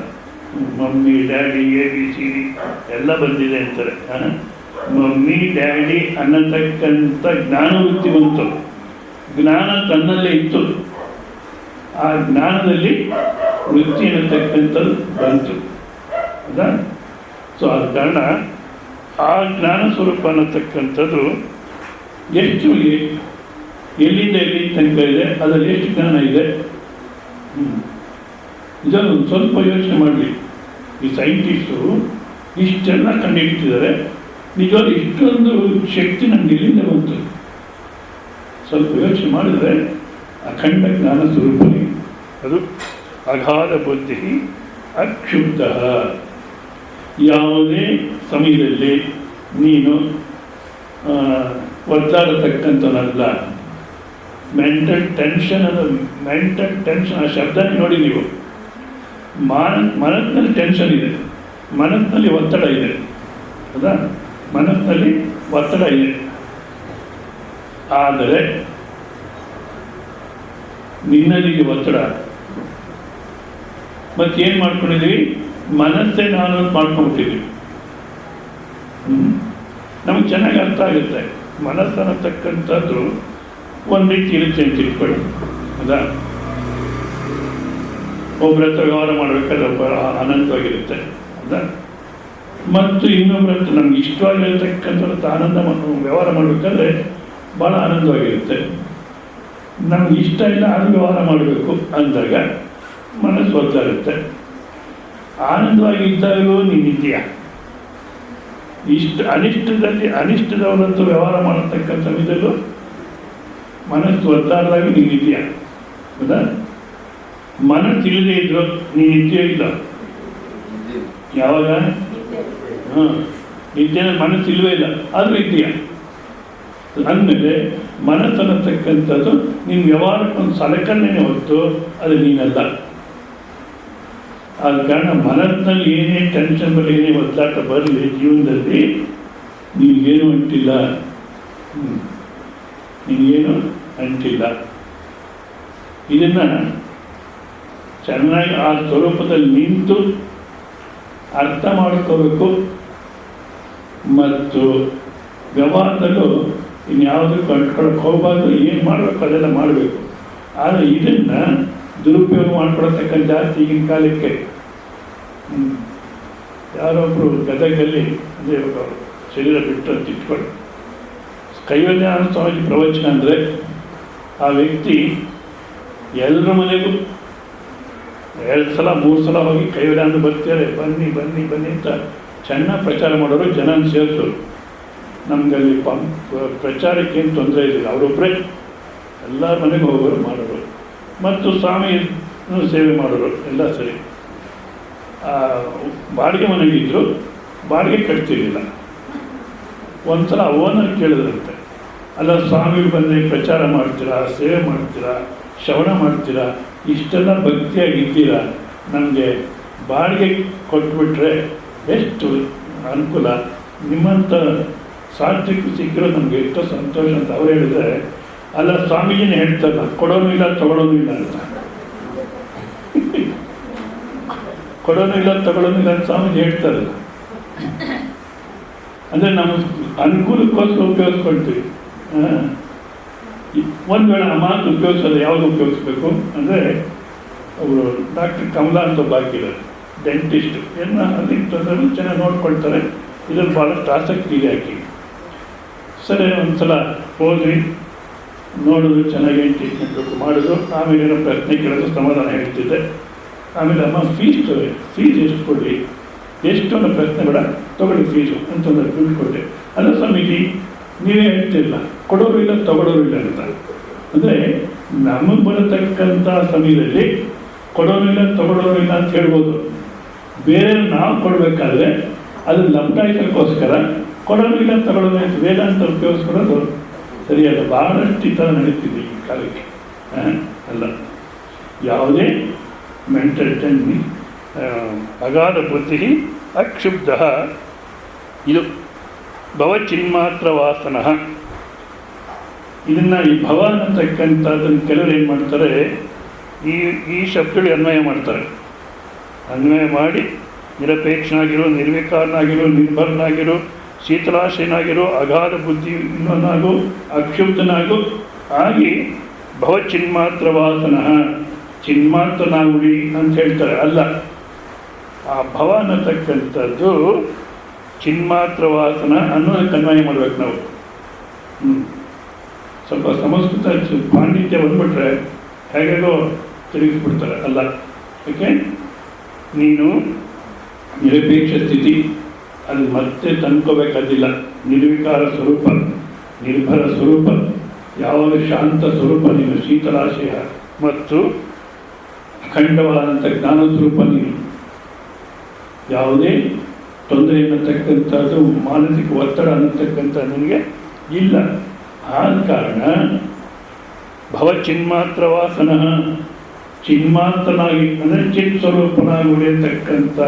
ಮಮ್ಮಿ ಡ್ಯಾಡಿ ABC ಎಲ್ಲ ಬಂದಿದೆ ಅಂತಾರೆ. ಮಮ್ಮಿ ಡ್ಯಾಡಿ ಅನ್ನತಕ್ಕಂಥ ಜ್ಞಾನ ವೃತ್ತಿ ಬಂತು, ಜ್ಞಾನ ತನ್ನಲ್ಲೇ ಇತ್ತು, ಆ ಜ್ಞಾನದಲ್ಲಿ ವೃತ್ತಿ ಅನ್ನತಕ್ಕಂಥದ್ದು ಬಂತು, ಹೌದಾ? ಸೊ ಆದ ಕಾರಣ ಆ ಜ್ಞಾನ ಸ್ವರೂಪ ಅನ್ನತಕ್ಕಂಥದ್ದು ಎಷ್ಟು ಎಲ್ಲಿಂದ ಎಲ್ಲಿ ತನಕ ಇದೆ, ಅದರಲ್ಲಿ ಎಷ್ಟು ಜ್ಞಾನ ಇದೆ. ಇದನ್ನು ಸ್ವಲ್ಪ ಯೋಚನೆ ಮಾಡಲಿ. ಈ ಸೈಂಟಿಸ್ಟು ಇಷ್ಟೆಲ್ಲ ಕಂಡುಹಿಡ್ತಿದ್ದಾರೆ, ನಿಜವಾಗ್ಲೂ ಇಷ್ಟೊಂದು ಶಕ್ತಿ ನಮ್ಗೆ ಎಲ್ಲಿಂದ ಬಂತು? ಸ್ವಲ್ಪ ಯೋಚನೆ ಮಾಡಿದರೆ ಅಖಂಡ ಜ್ಞಾನ ಸ್ವರೂಪನೇ ಅದು. ಅಗಾಧ ಬುದ್ಧಿ ಅಕ್ಷುಬ್ಧ. ಯಾವುದೇ ಸಮಯದಲ್ಲಿ ನೀನು ಒದ್ದಾಡತಕ್ಕಂಥವನಲ್ಲ. ಮೆಂಟಲ್ ಟೆನ್ಷನ್ ಆ ಶಬ್ದನೇ ನೋಡಿ ನೀವು. ಮನಸ್ಸಿನಲ್ಲಿ ಟೆನ್ಷನ್ ಇದೆ, ಮನಸ್ಸಿನಲ್ಲಿ ಒತ್ತಡ ಇದೆ, ಹೌದಾ? ಮನಸ್ಸಿನಲ್ಲಿ ಒತ್ತಡ ಇದೆ. ಆದರೆ ನಿನ್ನಲ್ಲಿ ಒತ್ತಡ, ಮತ್ತೇನು ಮಾಡ್ಕೊಂಡಿದ್ದೀವಿ? ಮನಸ್ಸೇ ನಾನು ಅಂತ ಮಾಡ್ಕೊಂಡ್ಬಿಟ್ಟಿದ್ದೀವಿ. ನಮ್ಗೆ ಚೆನ್ನಾಗಿ ಅರ್ಥ ಆಗುತ್ತೆ. ಮನಸ್ಸನ್ನತಕ್ಕಂಥದ್ದು ಒಂದು ರೀತಿ ಇರುತ್ತೆ ಅಂತ ತಿಳ್ಕೊಳ್ಳಿ, ಹೌದಾ? ಒಬ್ಬರ ಹತ್ರ ವ್ಯವಹಾರ ಮಾಡಬೇಕಾದ್ರೆ ಒಬ್ಬ ಆನಂದವಾಗಿರುತ್ತೆ, ಹೌದಾ? ಮತ್ತು ಇನ್ನೊಬ್ಬರ ಹತ್ರ ನಮ್ಗೆ ಇಷ್ಟವಾಗಿರತಕ್ಕಂಥ ಆನಂದ ವ್ಯವಹಾರ ಮಾಡಬೇಕಾದ್ರೆ ಭಾಳ ಆನಂದವಾಗಿರುತ್ತೆ. ನಮ್ಗೆ ಇಷ್ಟ ಇಲ್ಲ, ಅದು ವ್ಯವಹಾರ ಮಾಡಬೇಕು ಅಂದಾಗ ಮನಸ್ಸು ಒದ್ದಾಗುತ್ತೆ. ಆನಂದವಾಗಿ ಇದ್ದಾಗೂ ನೀನಿದ್ದೀಯಾ. ಅನಿಷ್ಟದವರಂತೂ ವ್ಯವಹಾರ ಮಾಡತಕ್ಕಂಥ ಸಮಯದಲ್ಲೂ ಮನಸ್ಸು ಒದ್ದಾಡಿದಾಗ ನೀನಿದ್ದೀಯಾ, ಹೌದಾ? ಮನಸ್ಸು ಇಲ್ಲದೆ ಇದ್ರು ನೀನಿದ್ದೀಯೋ ಇಲ್ಲ? ಯಾವಾಗ? ನಿದ್ದೆ ಮನಸ್ಸು ಇಲ್ಲವೇ ಇಲ್ಲ, ಆದರೂ ಇದೆಯಾ? ಅಂದಮೇಲೆ ಮನಸ್ಸನ್ನತಕ್ಕಂಥದ್ದು ನಿನ್ನ ವ್ಯವಹಾರಕ್ಕೊಂದು ಸಲಕರಣೆನೇ ಹೊತ್ತು ಅದು ನೀನಲ್ಲ. ಆದ ಕಾರಣ ಮನಸ್ಸಿನಲ್ಲಿ ಏನೇ ಟೆನ್ಷನ್ ಬರಲಿ, ಏನೇ ಒತ್ತಡ ಬರಲಿ ಜೀವನದಲ್ಲಿ, ನಿಮಗೇನು ಅಂಟಿಲ್ಲ, ನಿಮಗೇನು ಅಂಟಿಲ್ಲ. ಇದನ್ನು ಚೆನ್ನಾಗಿ ಆ ಸ್ವರೂಪದಲ್ಲಿ ನಿಂತು ಅರ್ಥ ಮಾಡ್ಕೋಬೇಕು. ಮತ್ತು ವ್ಯವಹಾರದಲ್ಲೂ ಇನ್ಯಾವುದಕ್ಕೂ ಅಂಟ್ಕೊಳಕ್ಕೆ ಹೋಗಬಾರ್ದು. ಏನು ಮಾಡಬೇಕು ಅದೆಲ್ಲ ಮಾಡಬೇಕು. ಆದರೆ ಇದನ್ನು ದುರುಪಯೋಗ ಮಾಡ್ಕೊಳತಕ್ಕಂಥ ಜಾಸ್ತಿ ಈಗಿನ ಕಾಲಕ್ಕೆ. ಯಾರೊಬ್ಬರು ಗದಗಲ್ಲಿ ಅದೇ ಶರೀರ ಬಿಟ್ಟು ಅಂತ ಇಟ್ಕೊಂಡು ಕೈವಲ್ಯಾನಂದ ಸ್ವಾಮೀಜಿ ಪ್ರವಚನ ಅಂದರೆ ಆ ವ್ಯಕ್ತಿ ಎಲ್ಲರ ಮನೆಗೂ 2 ಸಲ 3 ಸಲ ಹೋಗಿ ಕೈವಲ್ಯಾನಂದ ಬರ್ತಾರೆ, ಬನ್ನಿ ಬನ್ನಿ ಬನ್ನಿ ಅಂತ ಚೆನ್ನಾಗಿ ಪ್ರಚಾರ ಮಾಡೋರು, ಜನನ ಸೇರಿಸೋರು. ನಮಗಲ್ಲಿ ಪ್ರಚಾರಕ್ಕೆ ಏನು ತೊಂದರೆ ಇರಲಿಲ್ಲ, ಅವರೊಬ್ಬರೇ ಎಲ್ಲರ ಮನೆಗೆ ಹೋಗೋರು ಮಾಡೋರು. ಮತ್ತು ಸ್ವಾಮಿ ಸೇವೆ ಮಾಡೋರು, ಎಲ್ಲ ಸರಿ. ಬಾಡಿಗೆ ಮನೆಗಿದ್ರು, ಬಾಡಿಗೆ ಕಟ್ತಿರಲಿಲ್ಲ. ಒಂದು ಸಲ ಓನರ್ ಕೇಳಿದ್ರಂತೆ, ಅಲ್ಲ ಸ್ವಾಮಿ ಬಂದು ಪ್ರಚಾರ ಮಾಡ್ತೀರಾ, ಸೇವೆ ಮಾಡ್ತೀರಾ, ಶ್ರವಣ ಮಾಡ್ತೀರಾ, ಇಷ್ಟೆಲ್ಲ ಭಕ್ತಿಯಾಗಿದ್ದೀರಾ, ನಮಗೆ ಬಾಡಿಗೆ ಕೊಟ್ಬಿಟ್ರೆ ಎಷ್ಟು ಅನುಕೂಲ, ನಿಮ್ಮಂಥ ಸಾತ್ವಿಕ ಸಿಕ್ಕಿರೋ ನಮಗೆ ಎಷ್ಟೋ ಸಂತೋಷ ಅಂತ ಅವ್ರು ಹೇಳಿದ್ರೆ, ಅಲ್ಲ ಸ್ವಾಮೀಜಿನೇ ಹೇಳ್ತಾರಲ್ಲ, ಕೊಡೋನು ಇಲ್ಲ ತಗೊಳ್ಳೋನು ಇಲ್ಲ ಅಂತ. ಕೊಡೋನು ಇಲ್ಲ ತಗೊಳ್ಳೋನು ಇಲ್ಲ ಅಂತ ಸ್ವಾಮೀಜಿ ಹೇಳ್ತಾರಲ್ಲ. ಅಂದರೆ ನಮ್ಮ ಅನುಕೂಲಕ್ಕೋಸ್ಕರ ಉಪಯೋಗಿಸ್ಕೊಳ್ತೀವಿ. ಒಂದು ವೇಳೆ ಆ ಮಾತು ಉಪಯೋಗಿಸೋದು ಯಾವುದು ಉಪಯೋಗಿಸ್ಬೇಕು ಅಂದರೆ, ಅವರು ಡಾಕ್ಟರ್ ಕಮಲಾ ಅಂತ ಒಬ್ಬ ಹಾಕಿದ್ದಾರೆ, ಡೆಂಟಿಸ್ಟ್. ಎಲ್ಲ ಅಲ್ಲಿ ತೊಂದರೆ ಚೆನ್ನಾಗಿ ನೋಡ್ಕೊಳ್ತಾರೆ. ಇದ್ರಲ್ಲಿ ಭಾಳಷ್ಟು ಆಸಕ್ತಿ ಇದೆ ಆಕೆ. ಸರಿ, ಒಂದು ಸಲ ಹೋದ್ವಿ, ನೋಡಿದ್ರು, ಚೆನ್ನಾಗಿ ಟ್ರೀಟ್ಮೆಂಟ್ ಮಾಡಿದ್ರು. ಆಮೇಲೆ ಏನೋ ಪ್ರಶ್ನೆ ಕೇಳೋದು, ಸಮಾಧಾನ ಹೇಳ್ತಿದ್ದೆ. ಆಮೇಲೆ ಅಮ್ಮ ಫೀಸ್ ಎಷ್ಟು ಕೊಡಲಿ, ಎಷ್ಟು ಅನ್ನೋ ಪ್ರಶ್ನೆ ಬೇಡ, ತೊಗೊಳ್ಳಿ ಫೀಸು ಅಂತಂದ್ರೆ ದುಡ್ಡು ಕೊಟ್ಟೆ. ಅಲ್ಲ ಸ್ವಾಮೀಜಿ ನೀವೇ ಹೇಳ್ತಿಲ್ಲ, ಕೊಡೋರು ಇಲ್ಲ ತಗೊಳ್ಳೋರು ಇಲ್ಲ ಅಂತ. ಅಂದರೆ ನಮಗೆ ಬರತಕ್ಕಂಥ ಸಮಯದಲ್ಲಿ ಕೊಡೋರು ಇಲ್ಲ ತಗೊಳ್ಳೋರು ಇಲ್ಲ ಅಂತ ಹೇಳ್ಬೋದು. ಬೇರೆ ನಾವು ಕೊಡಬೇಕಾದ್ರೆ ಅದು ಲಂಬಾಯಿಸೋಕ್ಕೋಸ್ಕರ ಕೊಡೋರು ಇಲ್ಲ ತಗೊಳ್ಳೋರು ಅಂತ ವೇದಾಂತ ಉಪಯೋಗಿಸ್ಕೊಡೋದು ಸರಿಯಲ್ಲ. ಭಾಳಷ್ಟು ಈ ಥರ ನಡೀತಿದೆ ಈ ಕಾಲಕ್ಕೆ. ಅಲ್ಲ, ಯಾವುದೇ ಮೆಂಟಲ್ ಟೆನ್ಷನ್, ಅಗಾಧ ಬುದ್ಧಿ ಅಕ್ಷುಬ್ಧ, ಇದು ಭವಚಿನ್ಮಾತ್ರ ವಾಸನ. ಇದನ್ನು ಈ ಭವ ಅನ್ನತಕ್ಕಂಥದ್ದನ್ನು ಕೆಲವರು ಏನು ಮಾಡ್ತಾರೆ, ಈ ಶಬ್ದಗಳಿಗೆ ಅನ್ವಯ ಮಾಡ್ತಾರೆ. ಅನ್ವಯ ಮಾಡಿ ನಿರಪೇಕ್ಷನಾಗಿರೋ, ನಿರ್ವಿಕಾರನಾಗಿರೋ, ನಿರ್ಭರನಾಗಿರೋ, ಶೀತಲಾಶಯನಾಗಿರೋ, ಅಗಾಧ ಬುದ್ಧಿನಾಗು, ಅಕ್ಷುಬ್ಧನಾಗು ಆಗಿ ಭವಚಿನ್ಮಾತ್ರ ವಾಸನ, ಚಿನ್ಮಾತ್ರನಾಗುಡಿ ಅಂತ ಹೇಳ್ತಾರೆ. ಅಲ್ಲ, ಆ ಭವ ಅನ್ನತಕ್ಕಂಥದ್ದು ಚಿನ್ಮಾತ್ರ ವಾಸನ ಅನ್ನೋದಕ್ಕೆ ಅನ್ವಯ ಮಾಡ್ಬೇಕು ನಾವು. ಸ್ವಲ್ಪ ಸಂಸ್ಕೃತ ಪಾಂಡಿತ್ಯ ಬಂದ್ಬಿಟ್ರೆ ಹೇಗೋ ತಿರುಗಿಸ್ಬಿಡ್ತಾರೆ. ಅಲ್ಲ, ಯಾಕೆ ನೀನು ನಿರಪೇಕ್ಷ ಸ್ಥಿತಿ ಅದು ಮತ್ತೆ ತಂದ್ಕೋಬೇಕಾದಿಲ್ಲ. ನಿರ್ವಿಕಾರ ಸ್ವರೂಪ, ನಿರ್ಭರ ಸ್ವರೂಪ, ಯಾವಾಗ ಶಾಂತ ಸ್ವರೂಪ ನೀನು, ಶೀತಲಾಶಯ ಮತ್ತು ಅಖಂಡವಾದಂಥ ಜ್ಞಾನ ಸ್ವರೂಪ ನೀನು. ಯಾವುದೇ ತೊಂದರೆ ಅನ್ನತಕ್ಕಂಥದ್ದು, ಮಾನಸಿಕ ಒತ್ತಡ ಅನ್ನತಕ್ಕಂಥ ನಿನಗೆ ಇಲ್ಲ. ಆದ ಕಾರಣ ಭವಚಿನ್ಮಾತ್ರ ವಾಸನ, ಚಿನ್ಮಾತ್ರನಾಗಿ ಅಂದರೆ ಚಿತ್ ಸ್ವರೂಪನಾಗಿ ಉಳಿಯತಕ್ಕಂಥ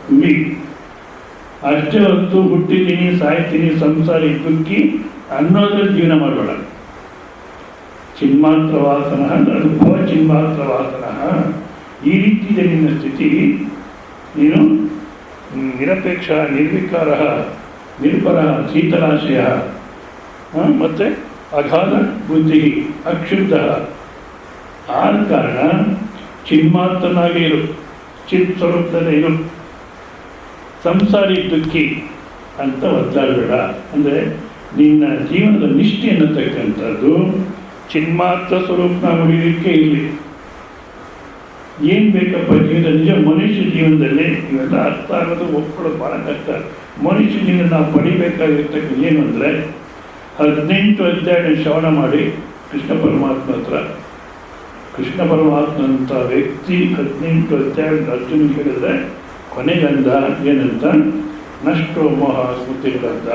ಗುರಿ. ಅಷ್ಟೇ ಹೊತ್ತು ಹುಟ್ಟಿದ್ದೀನಿ, ಸಾಯ್ತೀನಿ, ಸಂಸಾರಿ, ದುಃಖಿ ಅನ್ನೋದ್ರಲ್ಲಿ ಜೀವನ ಮಾಡಬೇಡ. ಚಿನ್ಮಾತ್ರ ವಾಸನ ಅದು ಭವಚಿನ್ಮಾತ್ರ ವಾಸನ. ಈ ರೀತಿ ಇದೆ ನಿನ್ನ ಸ್ಥಿತಿ. ನೀನು ನಿರಪೇಕ್ಷ, ನಿರ್ವಿಕಾರ, ನಿರ್ಭರ, ಶೀತಲಾಶಯ ಮತ್ತು ಅಗಾಧ ಬುದ್ಧಿ, ಅಕ್ಷುಬ್ಧ. ಆದ ಕಾರಣ ಚಿನ್ಮಾತ್ರನಾಗಿ ಇರು, ಚಿತ್ ಸ್ವರೂಪದಲ್ಲೇ ಇರು, ಸಂಸಾರಿ ದುಃಖಿ ಅಂತ ಒದ್ದಾಡಬೇಡ. ಅಂದರೆ ನಿನ್ನ ಜೀವನದ ನಿಷ್ಠೆ ಅನ್ನತಕ್ಕಂಥದ್ದು ಚಿನ್ಮಾತ್ರ ಸ್ವರೂಪನ ಉಳಿಲಿಕ್ಕೆ ಇಲ್ಲಿ ಏನು ಬೇಕಪ್ಪ ಜೀವನ. ನಿಜ ಮನುಷ್ಯ ಜೀವನದಲ್ಲಿ ಇವೆಲ್ಲ ಅರ್ಥ ಆಗೋದು, ಒಪ್ಕೊಳ್ಳೋದು ಭಾಳ ಕಷ್ಟ. ಮನುಷ್ಯ ಜೀವನ ನಾವು ಪಡಿಬೇಕಾಗಿರ್ತಕ್ಕ ಏನು ಅಂದರೆ 18 ಅಧ್ಯಾಯ ಶ್ರವಣ ಮಾಡಿ ಕೃಷ್ಣ ಪರಮಾತ್ಮ ಹತ್ರ. ಕೃಷ್ಣ ಪರಮಾತ್ಮಂಥ ವ್ಯಕ್ತಿ 18 ಅಧ್ಯಾಯ ಅರ್ಜುನ ಕೇಳಿದ್ರೆ ಕೊನೆಗಂದ ಏನಂತ, ನಷ್ಟೋ ಮೋಹ ಸ್ಮೃತಿಗಳಂತ.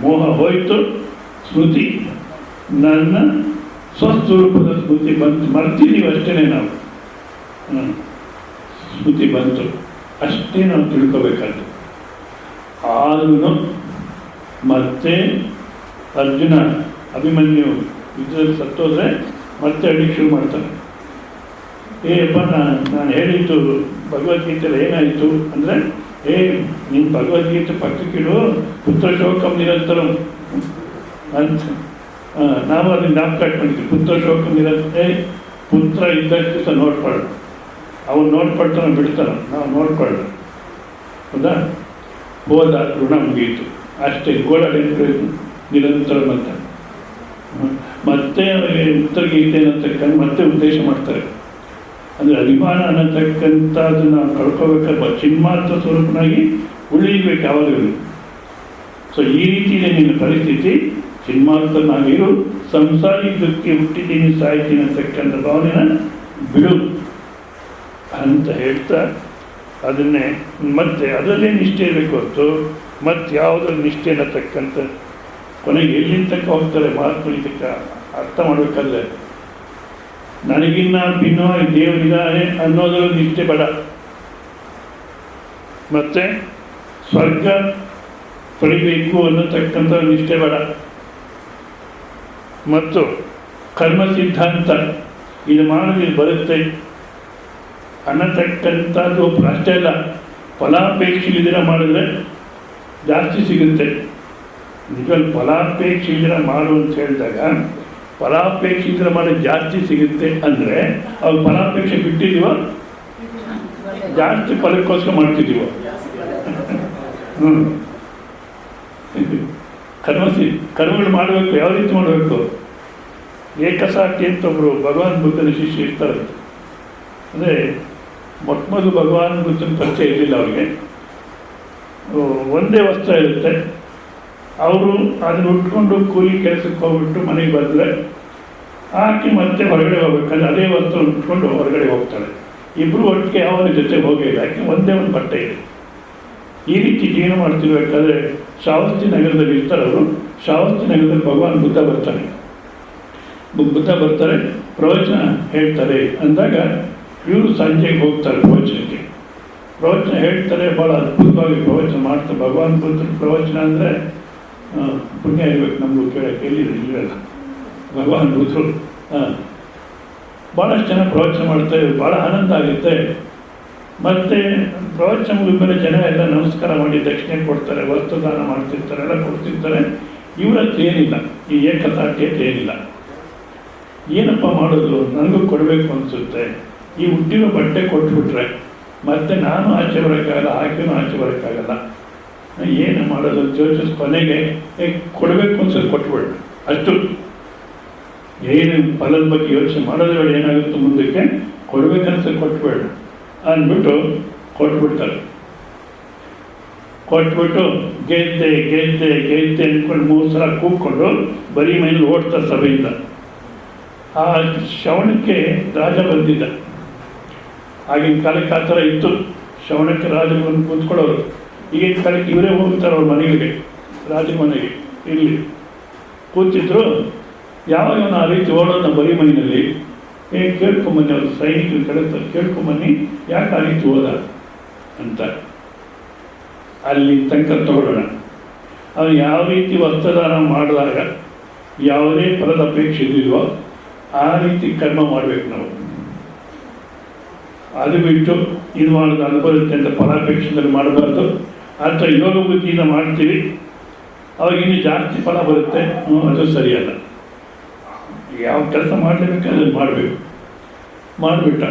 ಮೋಹ ಹೋಯಿತು, ಸ್ಮೃತಿ ನನ್ನ ಸ್ವಸ್ವರೂಪದ ಸ್ಮೃತಿ ಬಂತು. ಮರ್ತಿದ್ದೀವಿ ಅಷ್ಟೇ ನಾವು. ಸ್ಮೃತಿ ಬಂತು, ಅಷ್ಟೇ ನಾವು ತಿಳ್ಕೋಬೇಕಾದ್ದು. ಆದ್ರೂ ಮತ್ತೆ ಅರ್ಜುನ ಅಭಿಮನ್ಯು ಯುದ್ಧದಲ್ಲಿ ಸತ್ತೋದ್ರೆ ಮತ್ತೆ ಅಡಿಗೆ ಶುರು ಮಾಡ್ತಾನೆ. ಏಪ್ಪ ನಾನು ಹೇಳಿದ್ದು ಭಗವದ್ಗೀತೆಯಲ್ಲಿ ಏನಾಯಿತು ಅಂದರೆ, ನೀನು ಭಗವದ್ಗೀತೆ ಪಕ್ಕಕ್ಕಿಡು, ಪುತ್ರ ಶೋಕಂ ನಿರಂತರಂ ಅಂತ ನಾವು ಅದನ್ನು ಜ್ಞಾಪಕ ಇಟ್ಕೊಂಡಿದ್ವಿ. ಪುತ್ರ ಶೋಕಂ ನಿರಂತರ, ಪುತ್ರ ಇದ್ದಷ್ಟು ಸಹ ನೋಡ್ಕೊಳ್ಳು, ಅವನು ನೋಡ್ಕೊಳ್ತಾನೆ ಬಿಡ್ತಾನೆ, ನಾವು ನೋಡ್ಕೊಳ್ಳು. ಹೌದಾ? ಹೋದ ಋಣ ಮುಗಿಯಿತು ಅಷ್ಟೇ. ಗೋಡಾಡಿ ನಿರಂತರ ಅಂತ ಮತ್ತೆ ಉತ್ತರಗೀತೆ ಅನ್ನತಕ್ಕಂಥ ಮತ್ತೆ ಉದ್ದೇಶ ಮಾಡ್ತಾರೆ. ಅಂದರೆ ಅಭಿಮಾನ ಅನ್ನತಕ್ಕಂಥದ್ದು ನಾವು ಕಳ್ಕೋಬೇಕಾದ್ರೆ ಚಿನ್ಮಾತ್ರ ಸ್ವರೂಪನಾಗಿ ಉಳಿಬೇಕು ಯಾವಾಗಲೂ. ಸೊ ಈ ರೀತಿ ಇದೆ ನಿನ್ನ ಪರಿಸ್ಥಿತಿ, ಚಿನ್ಮಾತ್ರನಾಗಿರು, ಸಂಸಾರಿಕಕ್ಕೆ ಹುಟ್ಟಿದ್ದೀನಿ ಸಾಯ್ತೀನಿ ಅಂತಕ್ಕಂಥ ಭಾವನೆನ ಬಿಡು ಅಂತ ಹೇಳ್ತಾ ಅದನ್ನೇ ಮತ್ತೆ ಅದರಲ್ಲೇ ನಿಷ್ಠೆ ಇರಬೇಕು ಹೊರತು ಮತ್ತು ಯಾವುದ್ರಲ್ಲಿ ನಿಷ್ಠೆ ಅನ್ನತಕ್ಕಂಥ ಕೊನೆಗೆ ಎಲ್ಲಿಂದ ತನಕ ಹೋಗ್ತಾರೆ ಮಹಾತ್ಮನ ತಕ್ಕ ಅರ್ಥ ಮಾಡಬೇಕಾದ್ರೆ ನನಗಿನ್ನ ಭಿನ್ನವಾಗಿ ದೇವರಿದ್ದಾರೆ ಅನ್ನೋದ್ರಲ್ಲಿ ನಿಷ್ಠೆ ಬೇಡ. ಮತ್ತು ಸ್ವರ್ಗ ಪಡಿಬೇಕು ಅನ್ನತಕ್ಕಂಥ ನಿಷ್ಠೆ ಬೇಡ. ಮತ್ತು ಕರ್ಮ ಸಿದ್ಧಾಂತ ಇದು ಮಾಡಿದ್ರೆ ಬರುತ್ತೆ ಅನ್ನತಕ್ಕಂಥದ್ದು ಅಷ್ಟೇ ಅಲ್ಲ, ಫಲಾಪೇಕ್ಷೆ ಇಲ್ದಿರ ಮಾಡಿದ್ರೆ ಜಾಸ್ತಿ ಸಿಗುತ್ತೆ. ನಿಜವಲ್ಲ, ಫಲಾಪೇಕ್ಷೆ ಇಲ್ದಿರ ಮಾಡು ಅಂತ ಹೇಳಿದಾಗ ಫಲಾಪೇಕ್ಷೆ ಇಲ್ದಿರ ಮಾಡೋದು ಜಾಸ್ತಿ ಸಿಗುತ್ತೆ ಅಂದರೆ ಅವ್ರು ಫಲಾಪೇಕ್ಷೆ ಬಿಟ್ಟಿದ್ದೀವ, ಜಾಸ್ತಿ ಫಲಕ್ಕೋಸ್ಕರ ಮಾಡ್ತಿದ್ದೀವ. ಕರ್ಮಗಳು ಮಾಡಬೇಕು. ಯಾವ ರೀತಿ ಮಾಡಬೇಕು? ಏಕಸಾಟಿ ಅಂತ ಒಬ್ಬರು ಭಗವಾನ್ ಬುದ್ಧನ ಶಿಷ್ಯ ಇರ್ತಾರೆ. ಅಂದರೆ ಮೊಟ್ಟಮೊದಲು ಭಗವಾನ್ ಬುದ್ಧನ ಪರಿಚಯ ಇರಲಿಲ್ಲ ಅವ್ರಿಗೆ. ಒಂದೇ ವಸ್ತ್ರ ಇರುತ್ತೆ, ಅವರು ಅದನ್ನು ಉಟ್ಕೊಂಡು ಕೂಲಿ ಕೆಲಸಕ್ಕೆ ಹೋಗ್ಬಿಟ್ಟು ಮನೆಗೆ ಬಂದರೆ ಹಾಕಿ ಮತ್ತೆ ಹೊರಗಡೆ ಹೋಗ್ಬೇಕಂದ್ರೆ ಅದೇ ವಸ್ತ್ರ ಉಟ್ಕೊಂಡು ಹೊರಗಡೆ ಹೋಗ್ತಾಳೆ. ಇಬ್ಬರು ಒಟ್ಟಿಗೆ ಯಾವ ಜೊತೆ ಹೋಗಿಲ್ಲ, ಯಾಕೆ ಒಂದೇ ಒಂದು ಬಟ್ಟೆ ಇದೆ. ಈ ರೀತಿ ಜೀವನ ಮಾಡ್ತಿರ್ಬೇಕಾದ್ರೆ ಶ್ರಾವಸ್ತಿ ನಗರದಲ್ಲಿ ಇರ್ತಾರೆ ಅವರು. ಶ್ರಾವಸ್ತಿ ನಗರದಲ್ಲಿ ಭಗವಾನ್ ಬುದ್ಧ ಬರ್ತಾರೆ. ಪ್ರವಚನ ಹೇಳ್ತಾರೆ ಅಂದಾಗ ಇವರು ಸಂಜೆಗೆ ಹೋಗ್ತಾರೆ ಪ್ರವಚನಕ್ಕೆ. ಪ್ರವಚನ ಹೇಳ್ತಾರೆ, ಭಾಳ ಅದ್ಭುತವಾಗಿ ಪ್ರವಚನ ಮಾಡ್ತಾರೆ. ಭಗವಾನ್ ಬುದ್ಧನ ಪ್ರವಚನ ಅಂದರೆ ಪುಣ್ಯ ಇರಬೇಕು ನಮಗೂ ಕೇಳೋಕ್ಕೆ, ಇಲ್ಲಲ್ಲ. ಭಗವಾನ್ ಬುದ್ಧರು ಭಾಳಷ್ಟು ಜನ ಪ್ರವಚನ ಮಾಡ್ತಾರೆ, ಭಾಳ ಆನಂದ ಆಗುತ್ತೆ. ಮತ್ತು ಪ್ರವಚನ ಮುಗಿದ ಮೇಲೆ ಜನ ಎಲ್ಲ ನಮಸ್ಕಾರ ಮಾಡಿ ದಕ್ಷಿಣೆ ಕೊಡ್ತಾರೆ, ವಸ್ತ್ರದಾನ ಮಾಡ್ತಿರ್ತಾರೆ, ಎಲ್ಲ ಕೊಡ್ತಿರ್ತಾರೆ. ಇವರದ್ದು ಏನಿಲ್ಲ, ಈ ಏಕತಾಟ್ಯತೆ ಏನಿಲ್ಲ. ಏನಪ್ಪ ಮಾಡೋದು, ನನಗೂ ಕೊಡಬೇಕು ಅನಿಸುತ್ತೆ. ಈ ಹುಟ್ಟಿರೋ ಬಟ್ಟೆ ಕೊಟ್ಬಿಟ್ರೆ ಮತ್ತೆ ನಾನು ಆಚೆ ಬರೋಕ್ಕಾಗಲ್ಲ, ಆಕೆನೂ ಆಚೆ ಬರೋಕ್ಕಾಗಲ್ಲ. ಏನು ಮಾಡೋದು ಯೋಚಿಸ್ ಕೊನೆಗೆ ಕೊಡಬೇಕು ಅನ್ಸೋದು ಕೊಟ್ಬಿಡ. ಅಷ್ಟು ಏನು ಫಲದ ಬಗ್ಗೆ ಯೋಚನೆ ಮಾಡೋದ್ರ ಏನಾಗುತ್ತೆ ಮುಂದಕ್ಕೆ, ಕೊಡ್ಬೇಕನ್ಸೋದು ಕೊಟ್ಬೇಡ ಅಂದ್ಬಿಟ್ಟು ಕೊಟ್ಬಿಡ್ತಾರೆ. ಕೊಟ್ಬಿಟ್ಟು ಗೆದ್ದೆ ಗೆದ್ದೆ ಗೆದ್ದೆ ಅಂದ್ಕೊಂಡು 3 ಸಲ ಕೂತ್ಕೊಂಡು ಬರೀ ಮೈನಲ್ಲಿ ಓಡ್ತಾರೆ ಸಭೆಯಿಂದ. ಆ ಶ್ರವಣಕ್ಕೆ ರಾಜ ಬಂದಿದ್ದ. ಆಗಿನ ಕಾಲಕ್ಕೆ ಆ ಥರ ಇತ್ತು. ಶ್ರವಣಕ್ಕೆ ರಾಜ ಬಂದು ಕೂತ್ಕೊಳ್ಳೋರು. ಈಗಿನ ಕಾಲಕ್ಕೆ ಇವರೇ ಹೋಗ್ತಾರೆ ಅವ್ರ ಮನೆಗಳಿಗೆ, ರಾಜನ ಮನೆಗೆ. ಇಲ್ಲಿ ಕೂತಿದ್ರು. ಯಾವಾಗ ಆ ರೀತಿ ಓಡೋದನ್ನ ಬರೀ ಮನೆಯಲ್ಲಿ ಕೇಳ್ಕೊಂಬನ್ನಿ, ಅವರು ಸೈನಿಕರು ಕಳಿಸ್ತಾರೆ, ಕೇಳ್ಕೊಂಬನ್ನಿ ಯಾಕೆ ಆ ರೀತಿ ಹೋದ ಅಂತ. ಅಲ್ಲಿ ತನಕ ತಗೊಳ್ಳೋಣ. ಅವನು ಯಾವ ರೀತಿ ವಸ್ತ್ರದಾನ ಮಾಡಿದಾಗ ಯಾವುದೇ ಫಲದ ಅಪೇಕ್ಷೆ ಇದ್ದಿಲ್ವೋ ಆ ರೀತಿ ಕರ್ಮ ಮಾಡಬೇಕು ನಾವು. ಅದು ಬಿಟ್ಟು ಇದು ಮಾಡೋದು ಅದು ಬರುತ್ತೆ ಅಂತ ಫಲಾಪೇಕ್ಷೆದಲ್ಲಿ ಮಾಡಬಾರ್ದು. ಅಥವಾ ಯೋಗ ಬುದ್ಧಿಯಿಂದ ಮಾಡ್ತೀವಿ, ಅವಾಗ ಇನ್ನೂ ಜಾಸ್ತಿ ಫಲ ಬರುತ್ತೆ, ಅದು ಸರಿಯಲ್ಲ. ಯಾವ ಕೆಲಸ ಮಾಡಲೇಬೇಕಾದ್ರೆ ಅದು ಮಾಡಬೇಕು. ಮಾಡಿಬಿಟ್ಟ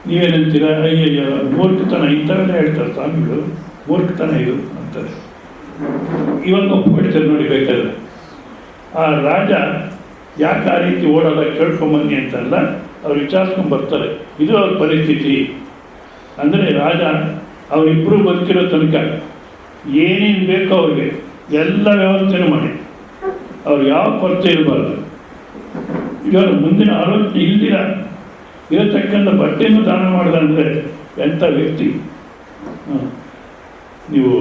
ನೀವೇನಂತೀರ, ಅಯ್ಯಯ್ಯ ಮೂರ್ಖತನ ಇಂಥವೆಲ್ಲ ಹೇಳ್ತಾರೆ ಸ್ವಾಮಿಗಳು, ಮೂರ್ಖತನ ಇದು ಅಂತಾರೆ. ಇವಾಗ ಒಪ್ಪಿಬಿಡ್ತಾರೆ ನೋಡಿ. ಬೇಕಾದ್ರೆ ಆ ರಾಜ ಯಾಕೆ ಆ ರೀತಿ ಓಡೋದ ಕೇಳ್ಕೊಂಬನ್ನಿ ಅಂತಲ್ಲ, ಅವ್ರು ವಿಚಾರಿಸ್ಕೊಂಡು ಬರ್ತಾರೆ. ಇದು ಅವ್ರ ಪರಿಸ್ಥಿತಿ. ಅಂದರೆ ರಾಜ ಅವರಿಬ್ಬರು ಬದುಕಿರೋ ತನಕ ಏನೇನು ಬೇಕೋ ಅವ್ರಿಗೆ ಎಲ್ಲ ವ್ಯವಸ್ಥೆನೂ ಮಾಡಿ, ಅವ್ರು ಯಾವ ಕೊರತೆ ಇರಬಾರ್ದು. ಇವಾಗ ಮುಂದಿನ ಆಲೋಚನೆ ಇಲ್ದಿರ ಇರತಕ್ಕಂಥ ಬಟ್ಟೆಯನ್ನು ದಾನ ಮಾಡಿದ ಅಂದರೆ ಎಂಥ ವ್ಯಕ್ತಿ. ನೀವು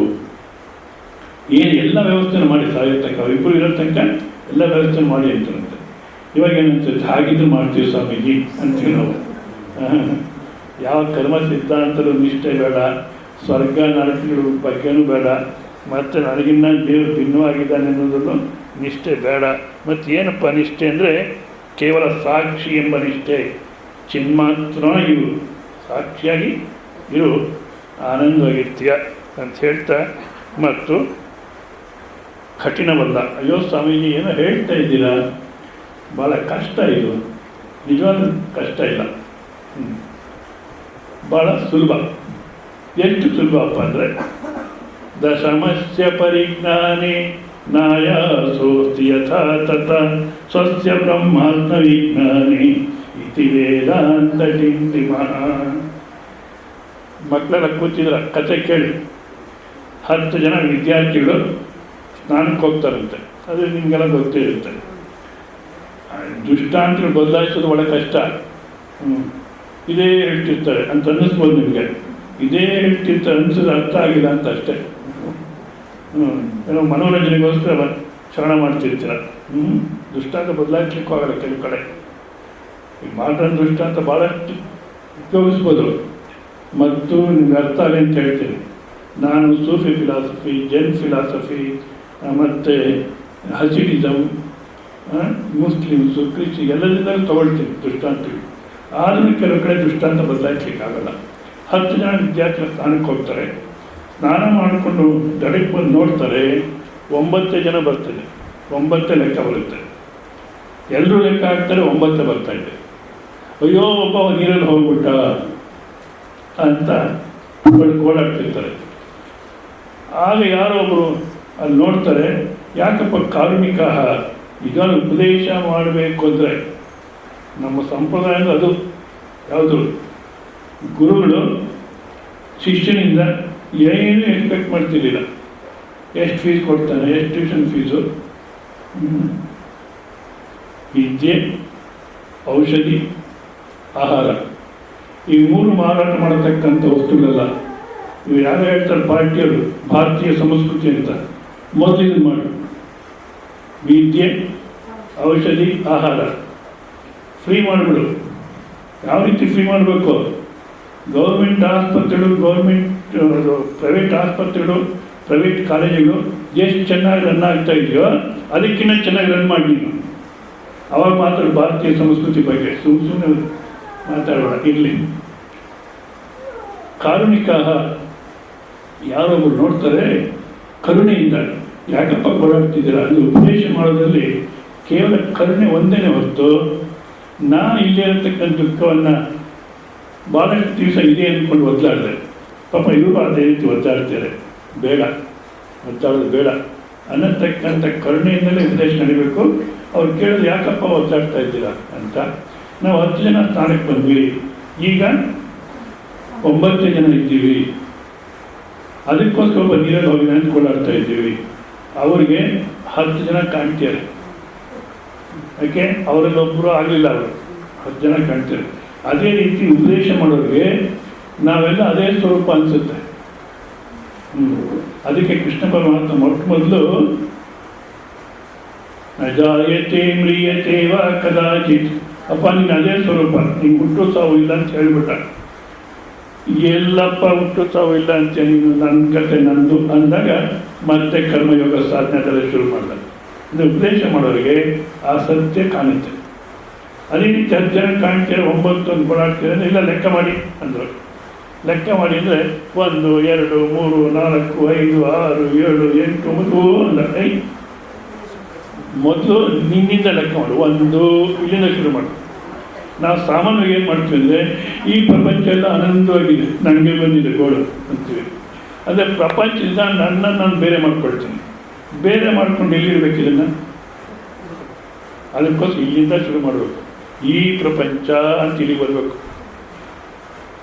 ಏನು ಎಲ್ಲ ವ್ಯವಸ್ಥೆನೂ ಮಾಡಿ ಸಾಗಿರ್ತಕ್ಕ, ಅವರಿಬ್ಬರು ಇರೋ ತನಕ ಎಲ್ಲ ವ್ಯವಸ್ಥೆ ಮಾಡಿ ಅಂತಾರಂತೆ. ಇವಾಗ ಏನಂತ ಹಾಗಿದ್ದು ಮಾಡ್ತೀವಿ ಸ್ವಾಮೀಜಿ ಅಂತೀವಿ ನಾವು. ಯಾವ ಕರ್ಮ ಸಿದ್ಧಾಂತದ ನಿಷ್ಠೆ ಬೇಡ, ಸ್ವರ್ಗ ನರಕಗಳ ಬಗ್ಗೆನೂ ಬೇಡ, ಮತ್ತು ನನಗಿನ್ನ ದೇವರು ಭಿನ್ನವಾಗಿದ್ದಾನೆ ಅನ್ನೋದನ್ನು ನಿಷ್ಠೆ ಬೇಡ. ಮತ್ತು ಏನಪ್ಪ ನಿಷ್ಠೆ ಅಂದರೆ ಕೇವಲ ಸಾಕ್ಷಿ ಎಂಬ ನಿಷ್ಠೆ. ಚಿನ್ಮಾತ್ರ ಇರು, ಸಾಕ್ಷಿಯಾಗಿ ಇರು, ಆನಂದವಾಗಿರ್ತೀಯ ಅಂತ ಹೇಳ್ತಾ, ಮತ್ತು ಕಠಿಣವಲ್ಲ. ಅಯ್ಯೋ ಸ್ವಾಮೀಜಿ ಏನೋ ಹೇಳ್ತಾ ಇದ್ದೀರಾ, ಭಾಳ ಕಷ್ಟ ಇದು, ನಿಜವಾದ ಕಷ್ಟ ಇಲ್ಲ, ಭಾಳ ಸುಲಭ. ಎಷ್ಟು ಸುಲಭಪ್ಪ ಅಂದರೆ ದಶಮಸ್ಯ ಪರಿಜ್ಞಾನೇ ನಾಯಾಸೋಸ್ತಿ ಯಥಾ ತಥಾ ಸ್ವಸ್ಯ ಬ್ರಹ್ಮಾತ್ಮ ವಿಜ್ಞಾನೇ ಇತಿ ವೇದಾಂತ ಟಿಂಟಿಮಃ. ಮಕ್ಕಳೆಲ್ಲ ಕೂತಿದ್ರ ಕತೆ ಕೇಳಿ. 10 ಜನ ವಿದ್ಯಾರ್ಥಿಗಳು ಸ್ನಾನಕ್ಕೆ ಹೋಗ್ತಾರಂತೆ. ಅದು ನಿಮಗೆಲ್ಲ ಗೊತ್ತೇ ಇರುತ್ತೆ. ದೃಷ್ಟಾಂತಗಳು ಬದಲಾಯಿಸೋದು ಒಳ್ಳೆ ಕಷ್ಟ. ಇದೇ ಹೇಳ್ತಿರ್ತಾರೆ ಅಂತ ಅನ್ನಿಸ್ಬೋದು ನಿಮಗೆ. ಇದೇ ಹೇಳ್ತಿರ್ತಾರೆ ಅನಿಸಿದ್ರೆ ಅರ್ಥ ಆಗಿಲ್ಲ ಅಂತ ಅಷ್ಟೇ. ಏನೋ ಮನೋರಂಜನೆಗೋಸ್ಕರ ಶ್ರವಣ ಮಾಡ್ತಿರ್ತೀರ. ದೃಷ್ಟಾಂತ ಬದಲಾಯಿಸ್ಲಿಕ್ಕೂ ಆಗಲ್ಲ ಕೆಲವು ಕಡೆ. ಈ ಮಾಡರ್ನ್ ದೃಷ್ಟಾಂತ ಭಾಳಷ್ಟು ಉಪಯೋಗಿಸ್ಬೋದು. ಮತ್ತು ನಿಮ್ಗೆ ಅರ್ಥ ಆಗಲಿ ಅಂತ ಹೇಳ್ತೀನಿ. ನಾನು ಸೂಫಿ ಫಿಲಾಸಫಿ, ಜೈನ್ ಫಿಲಾಸಫಿ, ಮತ್ತು ಹಸಿಡಿಸಮ್, ಮುಸ್ಲಿಮ್ಸು, ಕ್ರಿಶ್ಚಿ ಎಲ್ಲದಿಂದ ತೊಗೊಳ್ತೀನಿ ದೃಷ್ಟಾಂತಗಳು. ಆದರೂ ಕೆಲವು ಕಡೆ ದೃಷ್ಟಾಂತ ಬದಲಾಯಿಸ್ಲಿಕ್ಕಾಗಲ್ಲ. 10 ಜನ ವಿದ್ಯಾರ್ಥಿಗಳು ಸ್ನಾನಕ್ಕೆ ಹೋಗ್ತಾರೆ. ಸ್ನಾನ ಮಾಡಿಕೊಂಡು ದಡಕ್ಕೆ ಬಂದು ನೋಡ್ತಾರೆ, 9 ಜನ ಬರ್ತದೆ. 9 ಲೆಕ್ಕ ಬರುತ್ತೆ. ಎಲ್ಲರೂ ಲೆಕ್ಕ ಹಾಕ್ತಾರೆ, 9 ಬರ್ತಾ ಇದೆ. ಅಯ್ಯೋ ಒಬ್ಬ ನೀರಲ್ಲಿ ಹೋಗ್ಬಿಟ್ಟ ಅಂತ ಓಡಾಡ್ತಿರ್ತಾರೆ. ಆಗ ಯಾರೋ ಒಬ್ಬರು ಅಲ್ಲಿ ನೋಡ್ತಾರೆ, ಯಾಕಪ್ಪ ಕಾರುಣಿಕ ಈಗ ಉಪದೇಶ ಮಾಡಬೇಕು ಅಂದರೆ ನಮ್ಮ ಸಂಪ್ರದಾಯ ಅಂದರೆ ಅದು ಯಾವುದು, ಗುರುಗಳು ಶಿಷ್ಯನಿಂದ ಏನು ಎಕ್ಸ್ಪೆಕ್ಟ್ ಮಾಡ್ತಿರಲಿಲ್ಲ. ಎಷ್ಟು ಫೀಸ್ ಕೊಡ್ತಾನೆ, ಎಷ್ಟು ಟ್ಯೂಷನ್ ಫೀಸು, ವಿದ್ಯೆ, ಔಷಧಿ, ಆಹಾರ, ಈ 3 ಮಾರಾಟ ಮಾಡತಕ್ಕಂಥ ವಸ್ತುಗಳೆಲ್ಲ. ಇವು ಯಾರು ಹೇಳ್ತಾರೆ ಪಾರ್ಟಿಯವರು, ಭಾರತೀಯ ಸಂಸ್ಕೃತಿ ಅಂತ. ಮೊದಲು ಇದು ಮಾಡಿ, ವಿದ್ಯೆ, ಔಷಧಿ, ಆಹಾರ ಫ್ರೀ ಮಾಡಿಬಿಡು. ಯಾವ ರೀತಿ ಫ್ರೀ ಮಾಡಬೇಕು? ಗೌರ್ಮೆಂಟ್ ಆಸ್ಪತ್ರೆಗಳು, ಪ್ರೈವೇಟ್ ಆಸ್ಪತ್ರೆಗಳು, ಪ್ರೈವೇಟ್ ಕಾಲೇಜುಗಳು ಎಷ್ಟು ಚೆನ್ನಾಗಿ ರನ್ ಆಗ್ತಾ ಇದೆಯೋ ಅದಕ್ಕಿಂತ ಚೆನ್ನಾಗಿ ರನ್ ಮಾಡಿ ನೀನು. ಅವಾಗ ಮಾತ್ರ ಭಾರತೀಯ ಸಂಸ್ಕೃತಿ ಬಗ್ಗೆ ಸುಮ್ಮನೆ ಮಾತಾಡೋಣ. ಇರಲಿ, ಕಾರುಣಿಕ ಯಾರೊಬ್ಬರು ನೋಡ್ತಾರೆ ಕರುಣೆಯಿಂದ, ಯಾಕಪ್ಪ ಓಡಾಡ್ತಿದ್ದೀರಾ ಅದು ಉಪದೇಶ ಮಾಡೋದ್ರಲ್ಲಿ ಕೇವಲ ಕರುಣೆ ಒಂದೇ ಹೊರತು ನಾ ಇಲ್ಲೇ ಇರತಕ್ಕಂಥ ದುಃಖವನ್ನು ಭಾಳಷ್ಟು ದಿವಸ ಇದೆ ಅಂದ್ಕೊಂಡು ಒದ್ದಾಡಿದೆ. ಪಾಪ ಇವರು ಅದೇ ರೀತಿ ಒದ್ದಾಡ್ತಾರೆ. ಬೇಡ, ಒದ್ದಾಡೋದು ಬೇಡ ಅನ್ನತಕ್ಕಂಥ ಕರುಣೆಯಿಂದಲೇ ಉಪದೇಶ ನಡಿಬೇಕು. ಅವ್ರು ಕೇಳೋದು ಯಾಕಪ್ಪ ಒದ್ದಾಡ್ತಾ ಇದ್ದೀರಾ ಅಂತ. ನಾವು 10 ಜನ ಸ್ಥಾನಕ್ಕೆ ಬಂದ್ವಿ, ಈಗ 9 ಜನ ಇದ್ದೀವಿ. ಅದಕ್ಕೋಸ್ಕರ ಒಬ್ಬ ನೀರಲ್ಲಿ ಹೋಗಿ ನೆಂದ್ಕೊಳ್ಳಾಡ್ತಾ ಇದ್ದೀವಿ. ಅವರಿಗೆ 10 ಜನ ಕಾಣ್ತಾರೆ. ಯಾಕೆ ಅವರಲ್ಲಿ ಒಬ್ಬರು ಆಗಲಿಲ್ಲ, ಅವರು 10 ಜನ ಕಾಣ್ತಾರೆ. ಅದೇ ರೀತಿ ಉಪದೇಶ ಮಾಡೋರಿಗೆ ನಾವೆಲ್ಲ ಅದೇ ಸ್ವರೂಪ ಅನಿಸುತ್ತೆ. ಅದಕ್ಕೆ ಕೃಷ್ಣ ಪರಮಾತ್ಮ ಮೊದಲು ಅಜಾಯತೆ ಮ್ರಿಯತೆ ವಾ ಕದಾಚಿತ್, ಅಪ್ಪ ನೀನು ಅದೇ ಸ್ವರೂಪ, ನೀನು ಹುಟ್ಟು ಸಾವು ಇಲ್ಲ ಅಂತ ಹೇಳ್ಬಿಟ್ಟ. ಎಲ್ಲಪ್ಪ ಹುಟ್ಟು ಸಾವು ಇಲ್ಲ ಅಂತ ನೀನು ನನ್ನ ಕತೆ ನಂದು ಅಂದಾಗ ಮತ್ತೆ ಕರ್ಮಯೋಗ ಸಾಧನೆ ಅದೆಲ್ಲ ಶುರು ಮಾಡಿದ. ಇದು ಉಪದೇಶ ಮಾಡೋರಿಗೆ ಆ ಸತ್ಯ ಕಾಣುತ್ತೆ. ಅದೇ ರೀತಿ 10 ಜನ ಕಾಣ್ತೀರ, 9 ಒಂದು ಓಡಾಡ್ತೀರ ಇಲ್ಲ ಲೆಕ್ಕ ಮಾಡಿ ಅಂದರು. ಲೆಕ್ಕ ಮಾಡಿ ಅಂದರೆ 1 2 3 4 5 6 7 8 9 ಅಂದ. ಮೊದಲು ನಿನ್ನಿಂದ ಲೆಕ್ಕ ಮಾಡು, 1 ಇಲ್ಲಿಂದ ಶುರು ಮಾಡು. ನಾವು ಸಾಮಾನ್ಯವಾಗಿ ಏನು ಮಾಡ್ತೀವಿ ಅಂದರೆ ಈ ಪ್ರಪಂಚ ಎಲ್ಲ ಆನಂದವಾಗಿದೆ, ನನಗೆ ಬಂದಿದೆ ಗೋಳು ಅಂತೀವಿ. ಅಂದರೆ ಪ್ರಪಂಚದಿಂದ ನನ್ನನ್ನು ನಾನು ಬೇರೆ ಮಾಡ್ಕೊಳ್ತೀನಿ. ಬೇರೆ ಮಾಡ್ಕೊಂಡು ಎಲ್ಲಿರ್ಬೇಕು ಇದನ್ನು? ಅದಕ್ಕೋಸ್ಕರ ಇಲ್ಲಿಂದ ಶುರು ಮಾಡಬೇಕು. ಈ ಪ್ರಪಂಚ ಅಂತ ಇಲ್ಲಿ ಬರಬೇಕು.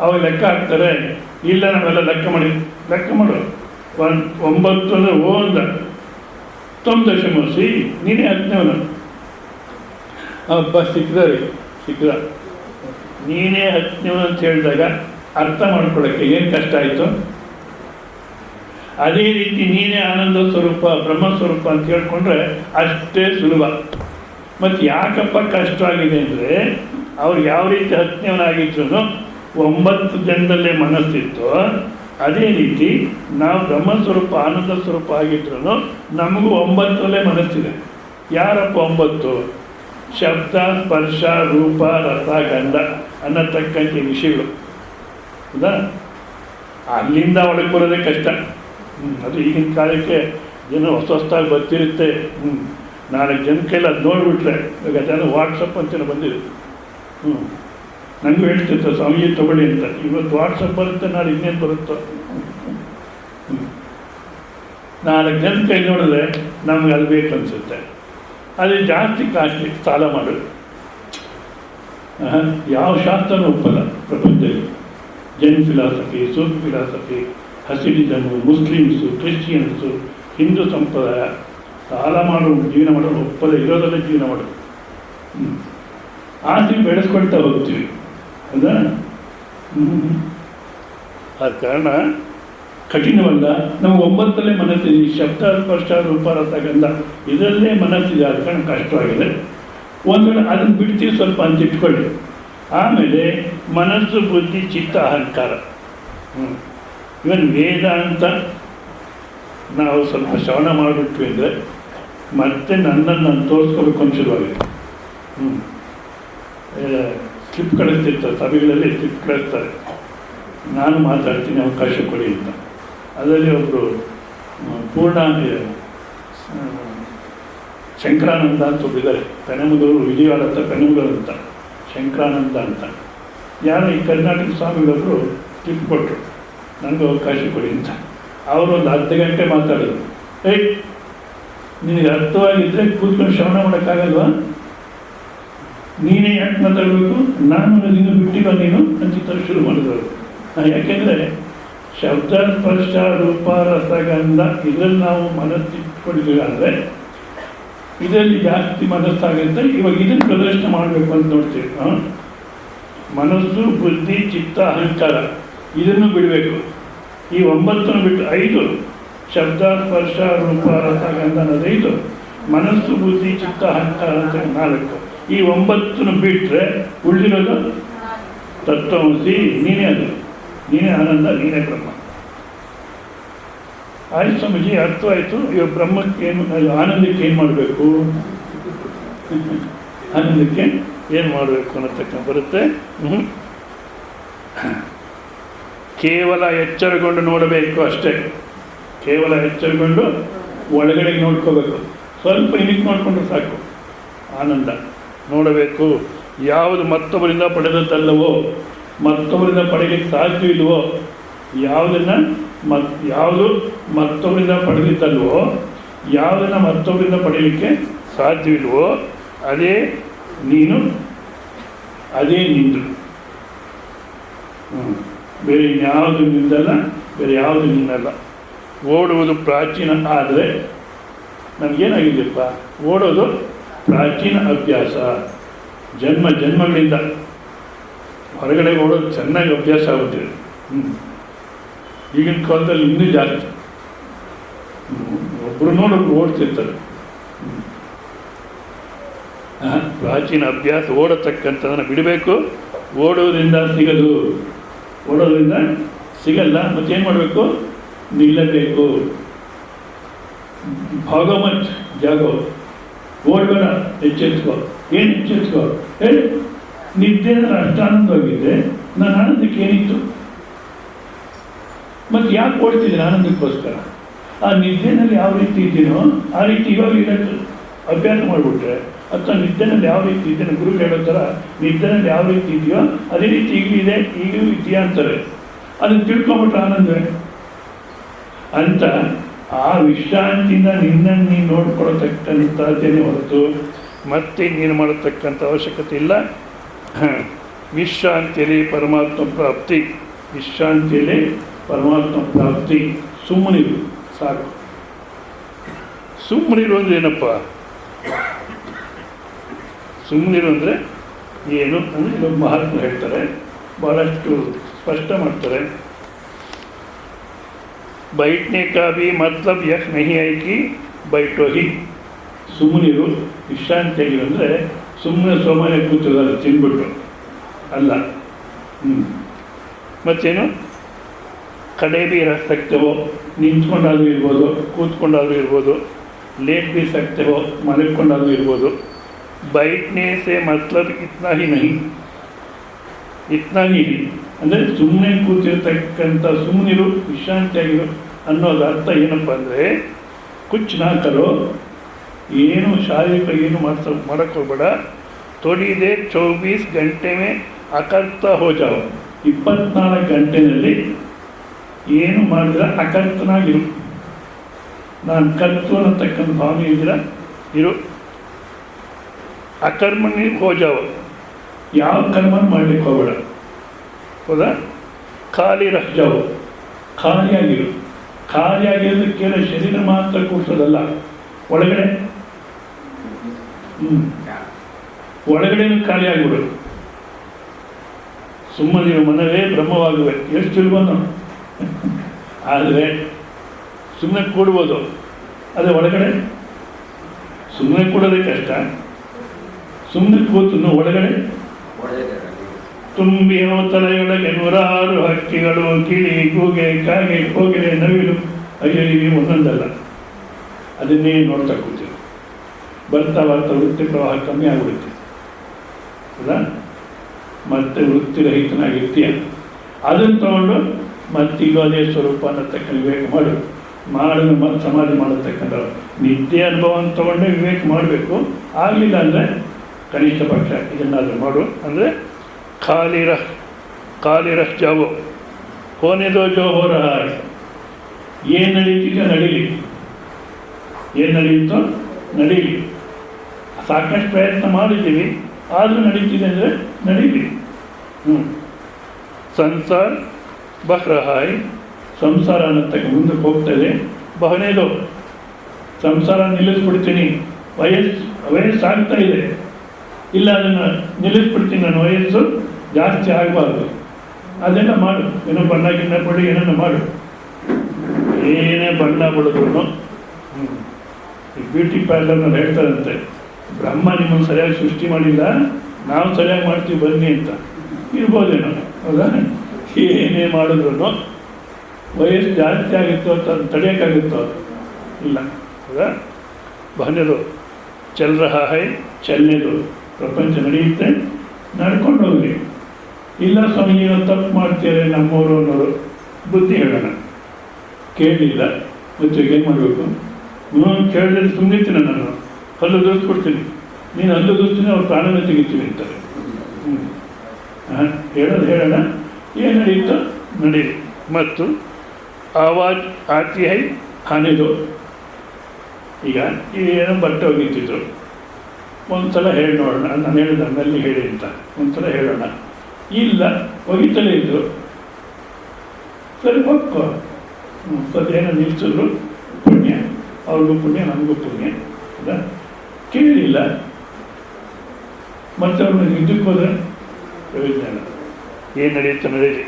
ಅವಾಗ ಲೆಕ್ಕ ಹಾಕ್ತಾರೆ, ಇಲ್ಲ ನಾವೆಲ್ಲ ಲೆಕ್ಕ ಮಾಡು 9 ಅಂದರೆ ಓಂದ 9 ನೀನೇ 10ನೇವನು. ಹಬ್ಬ ಸಿಕ್ಕದ ನೀನೇ 10ನೇವನು ಅಂತ ಹೇಳಿದಾಗ ಅರ್ಥ ಮಾಡ್ಕೊಳ್ಳೋಕ್ಕೆ ಏನು ಕಷ್ಟ ಆಯಿತು? ಅದೇ ರೀತಿ ನೀನೇ ಆನಂದ ಸ್ವರೂಪ, ಬ್ರಹ್ಮಸ್ವರೂಪ ಅಂತ ಹೇಳ್ಕೊಂಡ್ರೆ ಅಷ್ಟೇ ಸುಲಭ. ಮತ್ತು ಯಾಕಪ್ಪ ಕಷ್ಟವಾಗಿದೆ ಅಂದರೆ ಅವ್ರು ಯಾವ ರೀತಿ 10ನೇವನಾಗಿದ್ರು 9 ಜನರಲ್ಲೇ ಮನಸ್ಸಿತ್ತು, ಅದೇ ರೀತಿ ನಾವು ಬ್ರಹ್ಮಸ್ವರೂಪ ಆನಂದ ಸ್ವರೂಪ ಆಗಿದ್ರು ನಮಗೂ 9ರಲ್ಲೇ ಮನಸ್ಸಿದೆ. ಯಾರಪ್ಪ 9? ಶಬ್ದ, ಸ್ಪರ್ಶ, ರೂಪ, ರಸ, ಗಂಧ ಅನ್ನತಕ್ಕಂಥ ವಿಷಯಗಳು. ಹೌದಾ? ಅಲ್ಲಿಂದ ಒಳಗೆ ಬರೋದೇ ಕಷ್ಟ. ಅದು ಈಗಿನ ಕಾಲಕ್ಕೆ ಜನ ಹೊಸದಾಗಿ ಬರ್ತಿರುತ್ತೆ. 4 ಜನ ಕೈಲಿ ಅದು ನೋಡಿಬಿಟ್ರೆ, ಇವಾಗ ಅದನ್ನು ವಾಟ್ಸಪ್ ಅಂತೇಳಿ ಬಂದಿದೆ. ನನಗೂ ಹೇಳ್ತಿತ್ತು ಸ್ವಾಮೀಜಿ ತೊಗೊಳ್ಳಿ ಅಂತ. ಇವತ್ತು ವಾಟ್ಸಪ್ ಬರುತ್ತೆ, ನಾಳೆ ಇನ್ನೇನು ಬರುತ್ತೋ. 4 ಜನ ಕೈ ನೋಡಿದ್ರೆ ನಮ್ಗೆ ಅದು ಬೇಕು ಅನಿಸುತ್ತೆ. ಅದು ಜಾಸ್ತಿ ಕಾಸ್ಟ್ಲಿ. ಸಾಲ ಮಾಡೋದು ಯಾವ ಶಾಸ್ತ್ರನೂ ಒಪ್ಪಲ್ಲ ಪ್ರಪಂಚದಲ್ಲಿ. Jain philosophy, Sufi philosophy, Hasidism, Muslims, Christians, Hindu ಸಂಪ್ರದಾಯ ಸಾಲ ಮಾಡೋದು, ಜೀವನ ಮಾಡೋದು ಒಪ್ಪಲ್ಲ. ಇರೋದಲ್ಲೇ ಜೀವನ ಮಾಡೋದು. ಆಸೆ ಬೆಳೆಸ್ಕೊಳ್ತಾ ಹೋಗ್ತೀವಿ. ಹೌದಾ? ಆದ ಕಾರಣ ಕಠಿಣವಲ್ಲ. ನಮ್ಗೆ 9ರಲ್ಲೇ ಮನಸ್ಸಿದೆ. ಶಬ್ದ, ಸ್ಪರ್ಶ, ರೂಪ, ರಸ, ಗಂಧ ಇದರಲ್ಲೇ ಮನಸ್ಸಿದೆ. ಆದ ಕಾರಣ ಕಷ್ಟವಾಗಿದೆ. ಒಂದು ವೇಳೆ ಅದನ್ನು ಬಿಡ್ತೀವಿ ಸ್ವಲ್ಪ ಅಂತ ಇಟ್ಕೊಳ್ಳಿ. ಆಮೇಲೆ ಮನಸ್ಸು, ಬುದ್ಧಿ, ಚಿತ್ತ, ಅಹಂಕಾರ. ಇವನ್ ವೇದ ಅಂತ ನಾವು ಸ್ವಲ್ಪ ಶ್ರವಣ ಮಾಡಿಬಿಟ್ವಿ ಅಂದರೆ ಮತ್ತೆ ನನ್ನನ್ನು ನಾನು ತೋರಿಸ್ಕೋಬೇಕು ಅನ್ಸುವಾಗಿದೆ. ಸ್ಲಿಪ್ ಕಳಿಸ್ತಿರ್ತಾರೆ, ಸಭೆಗಳಲ್ಲಿ ಸ್ಲಿಪ್ ಕಳಿಸ್ತಾರೆ, ನಾನು ಮಾತಾಡ್ತೀನಿ ಅವಕಾಶ ಕೊಡಿ ಅಂತ. ಅದರಲ್ಲಿ ಒಬ್ಬರು ಪೂರ್ಣ ಶಂಕರಾನಂದ ಅಂತ ಒಬ್ಬಿದ್ದಾರೆ, ಪೆನಮಲೂರು, ವಿಜಯವಾಡ ಹತ್ರ ಪೆನಮಲೂರು ಅಂತ, ಶಂಕರಾನಂದ ಅಂತ. ಯಾರು ಈ ಕರ್ನಾಟಕ ಸ್ವಾಮಿಗಳೊಬ್ಬರು ಸ್ಲಿಪ್ ಕೊಟ್ಟರು, ನನಗೆ ಅವಕಾಶ ಕೊಡಿ ಅಂತ. ಅವರು ಒಂದು 10 ಗಂಟೆ ಮಾತಾಡಿದ್ರು. ನಿನಗೆ ಅರ್ಥವಾಗಿದ್ದರೆ ಕೂತ್ಕೊಂಡು ಶ್ರವಣ ಮಾಡೋಕ್ಕಾಗಲ್ವಾ? ನೀನೇ ಯಾಕೆ ಮಾತಾಡಬೇಕು? ನಾನು ನೀನು ಬಿಟ್ಟಿಲ್ಲ ನೀನು ಅಂತ ಶುರು ಮಾಡಿದವರು. ಯಾಕೆಂದರೆ ಶಬ್ದ, ಸ್ಪರ್ಶ, ರೂಪ, ರಸ, ಗಂಧ ಇದರಲ್ಲಿ ನಾವು ಮನಸ್ಸಿಟ್ಕೊಂಡಿದ್ದೀವಿ. ಅಂದರೆ ಇದರಲ್ಲಿ ಜಾಸ್ತಿ ಮನಸ್ಸಾಗುತ್ತೆ. ಇವಾಗ ಇದನ್ನು ಪ್ರದರ್ಶನ ಮಾಡಬೇಕು ಅಂತ ನೋಡ್ತೀವಿ. ಮನಸ್ಸು, ಬುದ್ಧಿ, ಚಿತ್ತ, ಅಹಂಕಾರ ಇದನ್ನು ಬಿಡಬೇಕು. ಈ 9 ಬಿಟ್ಟು 5 ಶಬ್ದ, ಸ್ಪರ್ಶ, ರೂಪ, ರಸ, ಗಂಧ ಅನ್ನೋದು 5, ಮನಸ್ಸು, ಬುದ್ಧಿ, ಚಿತ್ತ, ಅಹಂಕಾರ ಅಂತ 4. ಈ 9 ಬಿಟ್ಟರೆ ಉಳಿದಿರೋದು ತತ್ವಮಸಿ. ನೀನೇ ಅದು, ನೀನೇ ಆನಂದ, ನೀನೇ ಬ್ರಹ್ಮ. ಆಯ್ತು ಸ್ವಾಮೀಜಿ, ಅರ್ಥವಾಯಿತು. ಇವಾಗ ಬ್ರಹ್ಮಕ್ಕೆ ಏನು, ಆನಂದಕ್ಕೆ ಏನು ಮಾಡಬೇಕು? ಆನಂದಕ್ಕೆ ಏನು ಮಾಡಬೇಕು ಅನ್ನತಕ್ಕ ಬರುತ್ತೆ. ಕೇವಲ ಎಚ್ಚರಗೊಂಡು ನೋಡಬೇಕು ಅಷ್ಟೇ. ಕೇವಲ ಎಚ್ಚರಗೊಂಡು ಒಳಗಡೆ ನೋಡ್ಕೋಬೇಕು. ಸ್ವಲ್ಪ ಇನಿಕ್ ನೋಡಿಕೊಂಡ್ರೆ ಸಾಕು. ಆನಂದ ನೋಡಬೇಕು. ಯಾವುದು ಮತ್ತೊಬ್ಬರಿಂದ ಪಡೆದದ್ದಲ್ಲವೋ, ಮತ್ತೊಬ್ಬರಿಂದ ಪಡೆಯಲಿಕ್ಕೆ ಸಾಧ್ಯವಿಲ್ವೋ, ಯಾವುದು ಮತ್ತೊಬ್ಬರಿಂದ ಪಡೆದಿದ್ದಲ್ವೋ, ಯಾವುದನ್ನು ಮತ್ತೊಬ್ಬರಿಂದ ಪಡೆಯಲಿಕ್ಕೆ ಸಾಧ್ಯವಿಲ್ವೋ ಅದೇ ನೀನು, ಅದೇ ನಿಂದು. ಬೇರೆ ಇನ್ಯಾವುದು ನಿಂದಲ್ಲ, ಬೇರೆ ಯಾವುದು ನಿನ್ನಲ್ಲ. ಓಡುವುದು ಪ್ರಾಚೀನ. ಆದರೆ ನಮಗೇನಾಗಿದೆಯಪ್ಪ, ಓಡೋದು ಪ್ರಾಚೀನ ಅಭ್ಯಾಸ. ಜನ್ಮಗಳಿಂದ ಹೊರಗಡೆ ಓಡೋದು ಚೆನ್ನಾಗಿ ಅಭ್ಯಾಸ ಆಗುತ್ತಿದೆ. ಈಗಿನ ಕಾಲದಲ್ಲಿ ಇನ್ನೂ ಜಾಸ್ತಿ. ಒಬ್ಬರು ನೋಡೋಬ್ರು ಓಡ್ತಿರ್ತಾರೆ. ಪ್ರಾಚೀನ ಅಭ್ಯಾಸ. ಓಡತಕ್ಕಂಥದನ್ನು ಬಿಡಬೇಕು. ಓಡುವುದರಿಂದ ಸಿಗಲ್ಲ. ಮತ್ತೇನು ಮಾಡಬೇಕು? ನಿಲ್ಲಬೇಕು. ಭಾಗಮತ್ ಜಾಗೋ, ಓಡ್ಬೇಡ, ಎಚ್ಚೆತ್ಕೋ. ಏನು ಎಚ್ಚೆತ್ಕೋ ಹೇಳಿ? ನಿದ್ದೆ ಅಷ್ಟು ಆನಂದವಾಗಿದ್ದೆ, ನಾನು ಆನಂದಕ್ಕೆ ಏನಿತ್ತು? ಮತ್ತು ಯಾಕೆ ಓಡ್ತಿದ್ದೀನಿ? ಆನಂದಕ್ಕೋಸ್ಕರ. ಆ ನಿದ್ದೆನಲ್ಲಿ ಯಾವ ರೀತಿ ಇದ್ದೀನೋ ಆ ರೀತಿ ಇವಾಗ ಇರೋದು ಅಭ್ಯಾಸ ಮಾಡಿಬಿಟ್ರೆ, ಅಥವಾ ನಿದ್ದೆನಲ್ಲಿ ಯಾವ ರೀತಿ ಇದ್ದೇನೆ, ಗುರು ಹೇಳೋ ಥರ ನಿದ್ದೆನಲ್ಲಿ ಯಾವ ರೀತಿ ಇದೆಯೋ ಅದೇ ರೀತಿ ಈಗಲೂ ಇದೆಯಾ ಅಂತಾರೆ. ಅದನ್ನು ತಿಳ್ಕೊಂಬಿಟ್ರೆ ಆನಂದವೇ ಅಂತ. ಆ ವಿಶ್ರಾಂತಿಯಿಂದ ನಿನ್ನನ್ನು ನೀನು ನೋಡ್ಕೊಳತಕ್ಕಂಥದ್ದೇನೆ ಹೊರತು ಮತ್ತೆ ನೀನು ಮಾಡತಕ್ಕಂಥ ಅವಶ್ಯಕತೆ ಇಲ್ಲ. ವಿಶ್ರಾಂತಿಯಲ್ಲಿ ಪರಮಾತ್ಮ ಪ್ರಾಪ್ತಿ. ವಿಶ್ರಾಂತಿಯಲ್ಲಿ ಪರಮಾತ್ಮ ಪ್ರಾಪ್ತಿ. ಸುಮ್ಮನಿರು ಸಾಕು. ಸುಮ್ಮನಿರು ಅಂದರೆ ಏನಪ್ಪ? ಸುಮ್ಮನಿರು ಅಂದರೆ ಏನು ಅಂದರೆ ಇಲ್ಲೊಬ್ಬ ಮಹಾತ್ಮ ಹೇಳ್ತಾರೆ, ಭಾಳಷ್ಟು ಸ್ಪಷ್ಟ ಮಾಡ್ತಾರೆ. बैठने का भी मतलब यह नहीं है कि बैठो ही. ಸುಮ್ಮನಿರು, ವಿಶ್ರಾಂತಿಯಾಗಿರು ಅಂದರೆ ಸುಮ್ಮನೆ ಸೋಮಾನೆ ಕೂತಿರೋದಲ್ಲ, ತಿನ್ಬಿಟ್ಟು ಅಲ್ಲ. ಮತ್ತೇನು खड़े भी रख सकते हो, ನಿಂತ್ಕೊಂಡಾದ್ರೂ ಇರ್ಬೋದು, ಕೂತ್ಕೊಂಡಾದ್ರೂ ಇರ್ಬೋದು, लेट भी सकते हो, ಮಲಗ್ಕೊಂಡಾದ್ರೂ ಇರ್ಬೋದು. बैठने से मतलब इतना ही नहीं, इतना ही ಅಂದರೆ ಸುಮ್ಮನೆ ಕೂತಿರ್ತಕ್ಕಂಥ ಸುಮ್ಮನಿರು ವಿಶ್ರಾಂತಿಯಾಗಿರು ಅನ್ನೋದು ಅರ್ಥ ಏನಪ್ಪ ಅಂದರೆ ಕುಚ್ ನಾ ಕರೋ, ಏನು ಶಾರೀರಿಕ ಏನು ಮಾಡೋಕ್ಕೆ ಹೋಗ್ಬೇಡ. ತೊಡಿದೆ 24 ಗಂಟೆ ಮೇ ಅಕರ್ತ ಹೋ ಜಾओ, 24 ಗಂಟೆಯಲ್ಲಿ ಏನು ಮಾಡಿದ್ರೆ ಅಕರ್ತನಾಗಿರು. ನಾನು ಕರ್ತು ಅನ್ನತಕ್ಕಂಥ ಭಾವನೆ ಇದ್ದೀರ ಇರು. ಅಕರ್ಮಣಿ ಹೋ ಜಾओ, ಯಾವ ಕರ್ಮ ಮಾಡಲಿಕ್ಕೆ ಹೋಗಬೇಡ. ಹೌದಾ? ಖಾಲಿ ರಹ್ ಜಾओ, ಖಾಲಿಯಾಗಿರು. ಖಾಲಿಯಾಗಿರೋದಕ್ಕೆ ಕೇವಲ ಶರೀರ ಮಾತ್ರ ಕೂರಿಸೋದಲ್ಲ, ಒಳಗಡೆ ಒಳಗಡೆನೂ ಖಾಲಿಯಾಗಿಬಿಡು. ಸುಮ್ಮನಿರು ಮನವೇ ಬ್ರಹ್ಮವಾಗುವೆ, ಎಷ್ಟು ಸುಲಭನು. ಆದರೆ ಸುಮ್ಮನೆ ಕೂಡ್ಬೋದು, ಅದೇ ಒಳಗಡೆ ಸುಮ್ಮನೆ ಕೂಡೋದೇ ಕಷ್ಟ. ಸುಮ್ಮನೆ ಕೂತು ಒಳಗಡೆ ತುಂಬಿರೋ ತಲೆಯೊಳಗೆ 106 ಹಕ್ಕಿಗಳು, ಗಿಳಿ, ಗೂಗೆ, ಕಾಗೆ, ಕೋಗಿಲೆ, ನವಿಲು, ಅಯ್ಯೋ ಇವು ಒಂದೊಂದಲ್ಲ. ಅದನ್ನೇ ನೋಡ್ತಾ ಕೂತೀವಿ. ಬರ್ತಾ ಬರ್ತಾ ವೃತ್ತಿ ಪ್ರವಾಹ ಕಮ್ಮಿ ಆಗಿಬಿಡುತ್ತೆ. ಹೌದಾ? ಮತ್ತೆ ವೃತ್ತಿರಹಿತನಾಗಿರ್ತೀಯ. ಅದನ್ನು ತಗೊಂಡು ಮತ್ತೀಗ ಅದೇ ಸ್ವರೂಪ ಅನ್ನತಕ್ಕ ವಿವೇಕ ಮಾಡೋದು ಮತ್ತು ಸಮಾಧಿ ಮಾಡತಕ್ಕಂಥ ನಿತ್ಯ ಅನುಭವವನ್ನು ತಗೊಂಡೇ ವಿವೇಕ ಮಾಡಬೇಕು. ಆಗಲಿಲ್ಲ ಅಂದರೆ ಕನಿಷ್ಠ ಪಕ್ಷ ಇದನ್ನಾದರೂ ಮಾಡು. ಅಂದರೆ ಖಾಲಿ ರಹ್ ಜಾವೋ, ಹೋನೆದೋ ಜೋ ಹೋ ರಹಾ ಹೈ. ಏನು ನಡೀತಿದೆ ನಡೀಲಿ, ಏನು ನಡೆಯುತ್ತೋ ನಡೀಲಿ. ಸಾಕಷ್ಟು ಪ್ರಯತ್ನ ಮಾಡಿದ್ದೀವಿ, ಆದರೂ ನಡೀತಿದೆ ಅಂದರೆ ನಡೀಲಿ. ಸಂಸಾರ ಬಹ್ ರಹಾ ಹೈ, ಸಂಸಾರ ಅನ್ನತಕ್ಕ ಮುಂದಕ್ಕೆ ಹೋಗ್ತದೆ. ಬಹನೇದೋ, ಸಂಸಾರ ನಿಲ್ಲಿಸ್ಬಿಡ್ತೀನಿ, ವಯಸ್ಸಾಗ್ತಾ ಇದೆ, ಇಲ್ಲ ಅದನ್ನು ನಿಲ್ಲಿಸ್ಬಿಡ್ತೀನಿ, ನನ್ನ ವಯಸ್ಸು ಜಾಸ್ತಿ ಆಗಬಾರ್ದು, ಅದೆಲ್ಲ ಮಾಡು. ಏನೋ ಬಣ್ಣ ಗಿಣ್ಣ ಕೊಡಿ, ಏನನ್ನ ಮಾಡು. ಏನೇ ಬಣ್ಣ ಬಿಡೋದು. ಈ ಬ್ಯೂಟಿ ಪಾರ್ಲರ್ನಲ್ಲಿ ಹೇಳ್ತಾರಂತೆ, ಬ್ರಹ್ಮ ನಿಮ್ಮನ್ನು ಸರಿಯಾಗಿ ಸೃಷ್ಟಿ ಮಾಡಿಲ್ಲ, ನಾವು ಸರಿಯಾಗಿ ಮಾಡ್ತೀವಿ ಬನ್ನಿ ಅಂತ. ಇರ್ಬೋದೇನೋ, ಹೌದಾ? ಏನೇ ಮಾಡಿದ್ರು ವಯಸ್ಸು ಜಾಸ್ತಿ ಆಗುತ್ತೋ ಅಂತ ತಡೆಯೋಕ್ಕಾಗುತ್ತೋ? ಇಲ್ಲ, ಹೌದಾ? ಬಹನೇದು ಚಲ್ ರಹಾ ಹೈ, ಚಲ್ನೇದು, ಪ್ರಪಂಚ ನಡೆಯುತ್ತೆ, ನಡ್ಕೊಂಡು ಹೋಗಲಿ. ಇಲ್ಲ ಸ್ವಾಮಿ ನೀವು ತಪ್ಪು ಮಾಡ್ತೀರಿ ನಮ್ಮವರು ಅನ್ನೋರು ಬುದ್ಧಿ ಹೇಳೋಣ. ಕೇಳಲಿಲ್ಲ ಮತ್ತೆ ಏನು ಮಾಡಬೇಕು? ಕೇಳಿದ್ರೆ ಸುಮ್ಮನಿರ್ತೀನಿ, ನಾನು ಹಲ್ಲು ದೂರಿಸ್ಬಿಡ್ತೀನಿ, ನೀನು ಹಲ್ಲು ದೂರಿಸ್ತೀನಿ, ಅವ್ರು ಪ್ರಾಣನೇ ತೆಗಿತೀನಿ ಅಂತಾರೆ. ಹೇಳೋಣ, ಏನು ನಡೆಯುತ್ತೋ ನಡೀಲಿ. ಮತ್ತು ಆವಾಜ್ ಆತಿ ಹೈ ಆನೆದು. ಈಗ ಏನೋ ಬಟ್ಟೆ ಹೋಗಿತ್ತಿದ್ರು, ಒಂದು ಸಲ ಹೇಳಿ ನೋಡೋಣ, ನಾನು ಹೇಳಿದ ನಲ್ಲಿ ಹೇಳಿ ಅಂತ ಒಂದು ಸಲ ಹೇಳೋಣ. ಇಲ್ಲ ಒಗಿತಲೇ ಇದ್ರು, ಸರಿ ಹೋಗ್ಕೋ. ಏನೋ ನಿಲ್ಸಿದ್ರು, ಪುಣ್ಯ, ಅವ್ರಿಗೂ ಪುಣ್ಯ, ನನಗೂ ಪುಣ್ಯ. ಅಲ್ಲ, ಕೇಳಿಲ್ಲ ಮತ್ತೆ ಅವ್ರನ್ನ ಇದಕ್ಕೆ ಹೋದರೆ ಪ್ರಯೋಜನ. ಏನು ನಡೆಯುತ್ತೆ ನಡೀಲಿ.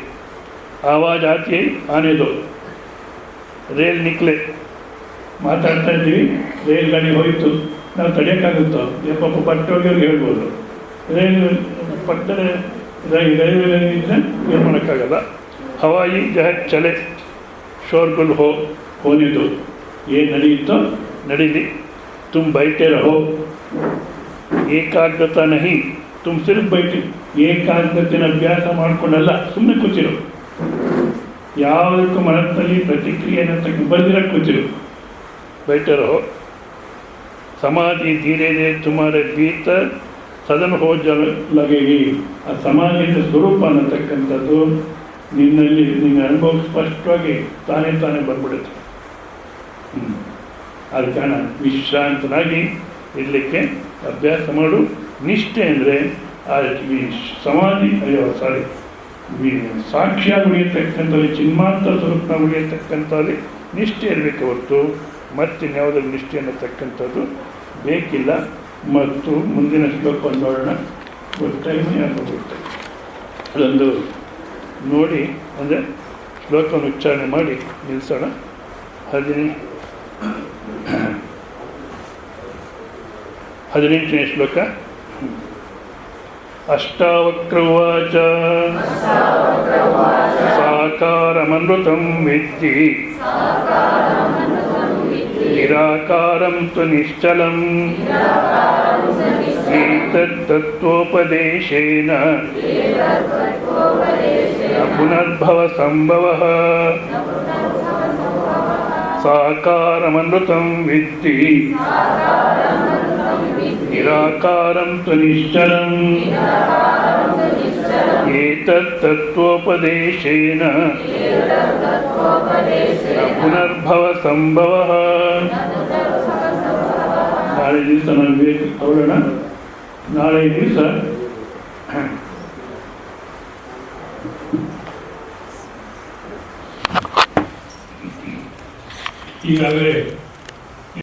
ಆವಾಜ್ ಆತಿ ಆನೆದು. ರೇಲ್ ನಿಕ್ಲೆ, ಮಾತಾಡ್ತಾ ಇದ್ದೀವಿ, ರೈಲ್ ಗಾಡಿ ಹೋಯಿತು, ನಾವು ತಡೆಯೋಕ್ಕಾಗುತ್ತೋ? ಯಪ್ಪ ಬಟ್ಟೆ ಹೋಗಿಯವ್ರಿಗೆ ಹೇಳ್ಬೋದು. ರೈಲು ಪಕ್ಕದ ರೈಲ್ವೆ ಇದ್ದರೆ ಏನು ಮಾಡೋಕ್ಕಾಗಲ್ಲ. ಹವಾಯಿ ಜಹಾಜ್ ಚಲೆ, ಶೋರ್ಗುಲ್ ಹೋನಿದು. ಏನು ನಡೆಯುತ್ತೋ ನಡೀಲಿ. ತುಮ್ ಬೈಟೆ ರಹೋ, ಏಕಾಗ್ರತಾ ನಹಿ, ತುಮ್ ಸಿರ್ಫ್ ಬೈಟೆ. ಏಕಾಗ್ರತೆನ ಅಭ್ಯಾಸ ಮಾಡಿಕೊಂಡಲ್ಲ, ಸುಮ್ಮನೆ ಕೂತಿರು. ಯಾವುದಕ್ಕೂ ಮನಸ್ಸಲ್ಲಿ ಪ್ರತಿಕ್ರಿಯೆ ಅನ್ನತಕ್ಕ ಬರ್ದಿರಕ್ಕೆ ಕೂತಿರು. ಬೈಟೆ ರಹೋ. ಸಮಾಧಿ ಧೀರೆ ಧೀರೆ ತುಮಾರೆ ಭೀತರ್ ಸದನ ಹೋ ಲಗೇಗಿ. ಆ ಸಮಾಧಿಯ ಸ್ವರೂಪ ಅನ್ನತಕ್ಕಂಥದ್ದು ನಿನ್ನಲ್ಲಿ ನಿನ್ನ ಅನುಭವ ಸ್ಪಷ್ಟವಾಗಿ ತಾನೇ ಬಂದ್ಬಿಡುತ್ತೆ. ಆದ ಕಾರಣ ವಿಶ್ರಾಂತನಾಗಿ ಇರಲಿಕ್ಕೆ ಅಭ್ಯಾಸ ಮಾಡು. ನಿಷ್ಠೆ ಅಂದರೆ ಆ ಸಮಾಧಿ ಸಾಕ್ಷಿಯಾಗಿ ಉಳಿಯತಕ್ಕಂಥದ್ದು, ಚಿನ್ಮಾತ್ರ ಸ್ವರೂಪನ ಉಳಿಯತಕ್ಕಂಥದ್ದು ನಿಷ್ಠೆ ಇರಬೇಕು ಹೊರತು ಮತ್ತಿನ್ಯಾವುದರಲ್ಲಿ ನಿಷ್ಠೆ ಅನ್ನತಕ್ಕಂಥದ್ದು ಬೇಕಿಲ್ಲ. ಮತ್ತು ಮುಂದಿನ ಶ್ಲೋಕ ನೋಡೋಣ. ಟೈಮೇ ಆಗೋಗುತ್ತೆ. ಅದೊಂದು ನೋಡಿ ಅಂದರೆ ಶ್ಲೋಕವನ್ನು ಉಚ್ಚಾರಣೆ ಮಾಡಿ ನಿಲ್ಲಿಸೋಣ. 18ನೇ ಶ್ಲೋಕ. ಅಷ್ಟಾವಕ್ರ ಉವಾಚ ಸಾಕಾರಮನೃತಂ ವಿದ್ಧಿ ನಿರಾಕಾರಂ ತು ನಿಶ್ಚಲಂ ಏತತ್ತತ್ವೋಪದೇಶೇನ ನ ಪುನರ್ಭವ ಸಂಭವಃ ಸಾಕಾರಮನೃತಂ ವಿದ್ಧಿ ನಿರಾಕಾರಂ ತು ನಿಶ್ಚಲಂ ಏತತ್ತತ್ವೋಪದೇಶೇನ ನ ಪುನರ್ಭವ ಸಂಭವಃ. ನಾಳೆ ದಿವಸ ನಾನು ಬೇಕು ಅವಳೋಣ. ನಾಳೆ ದಿವಸ ಈಗಾಗಲೇ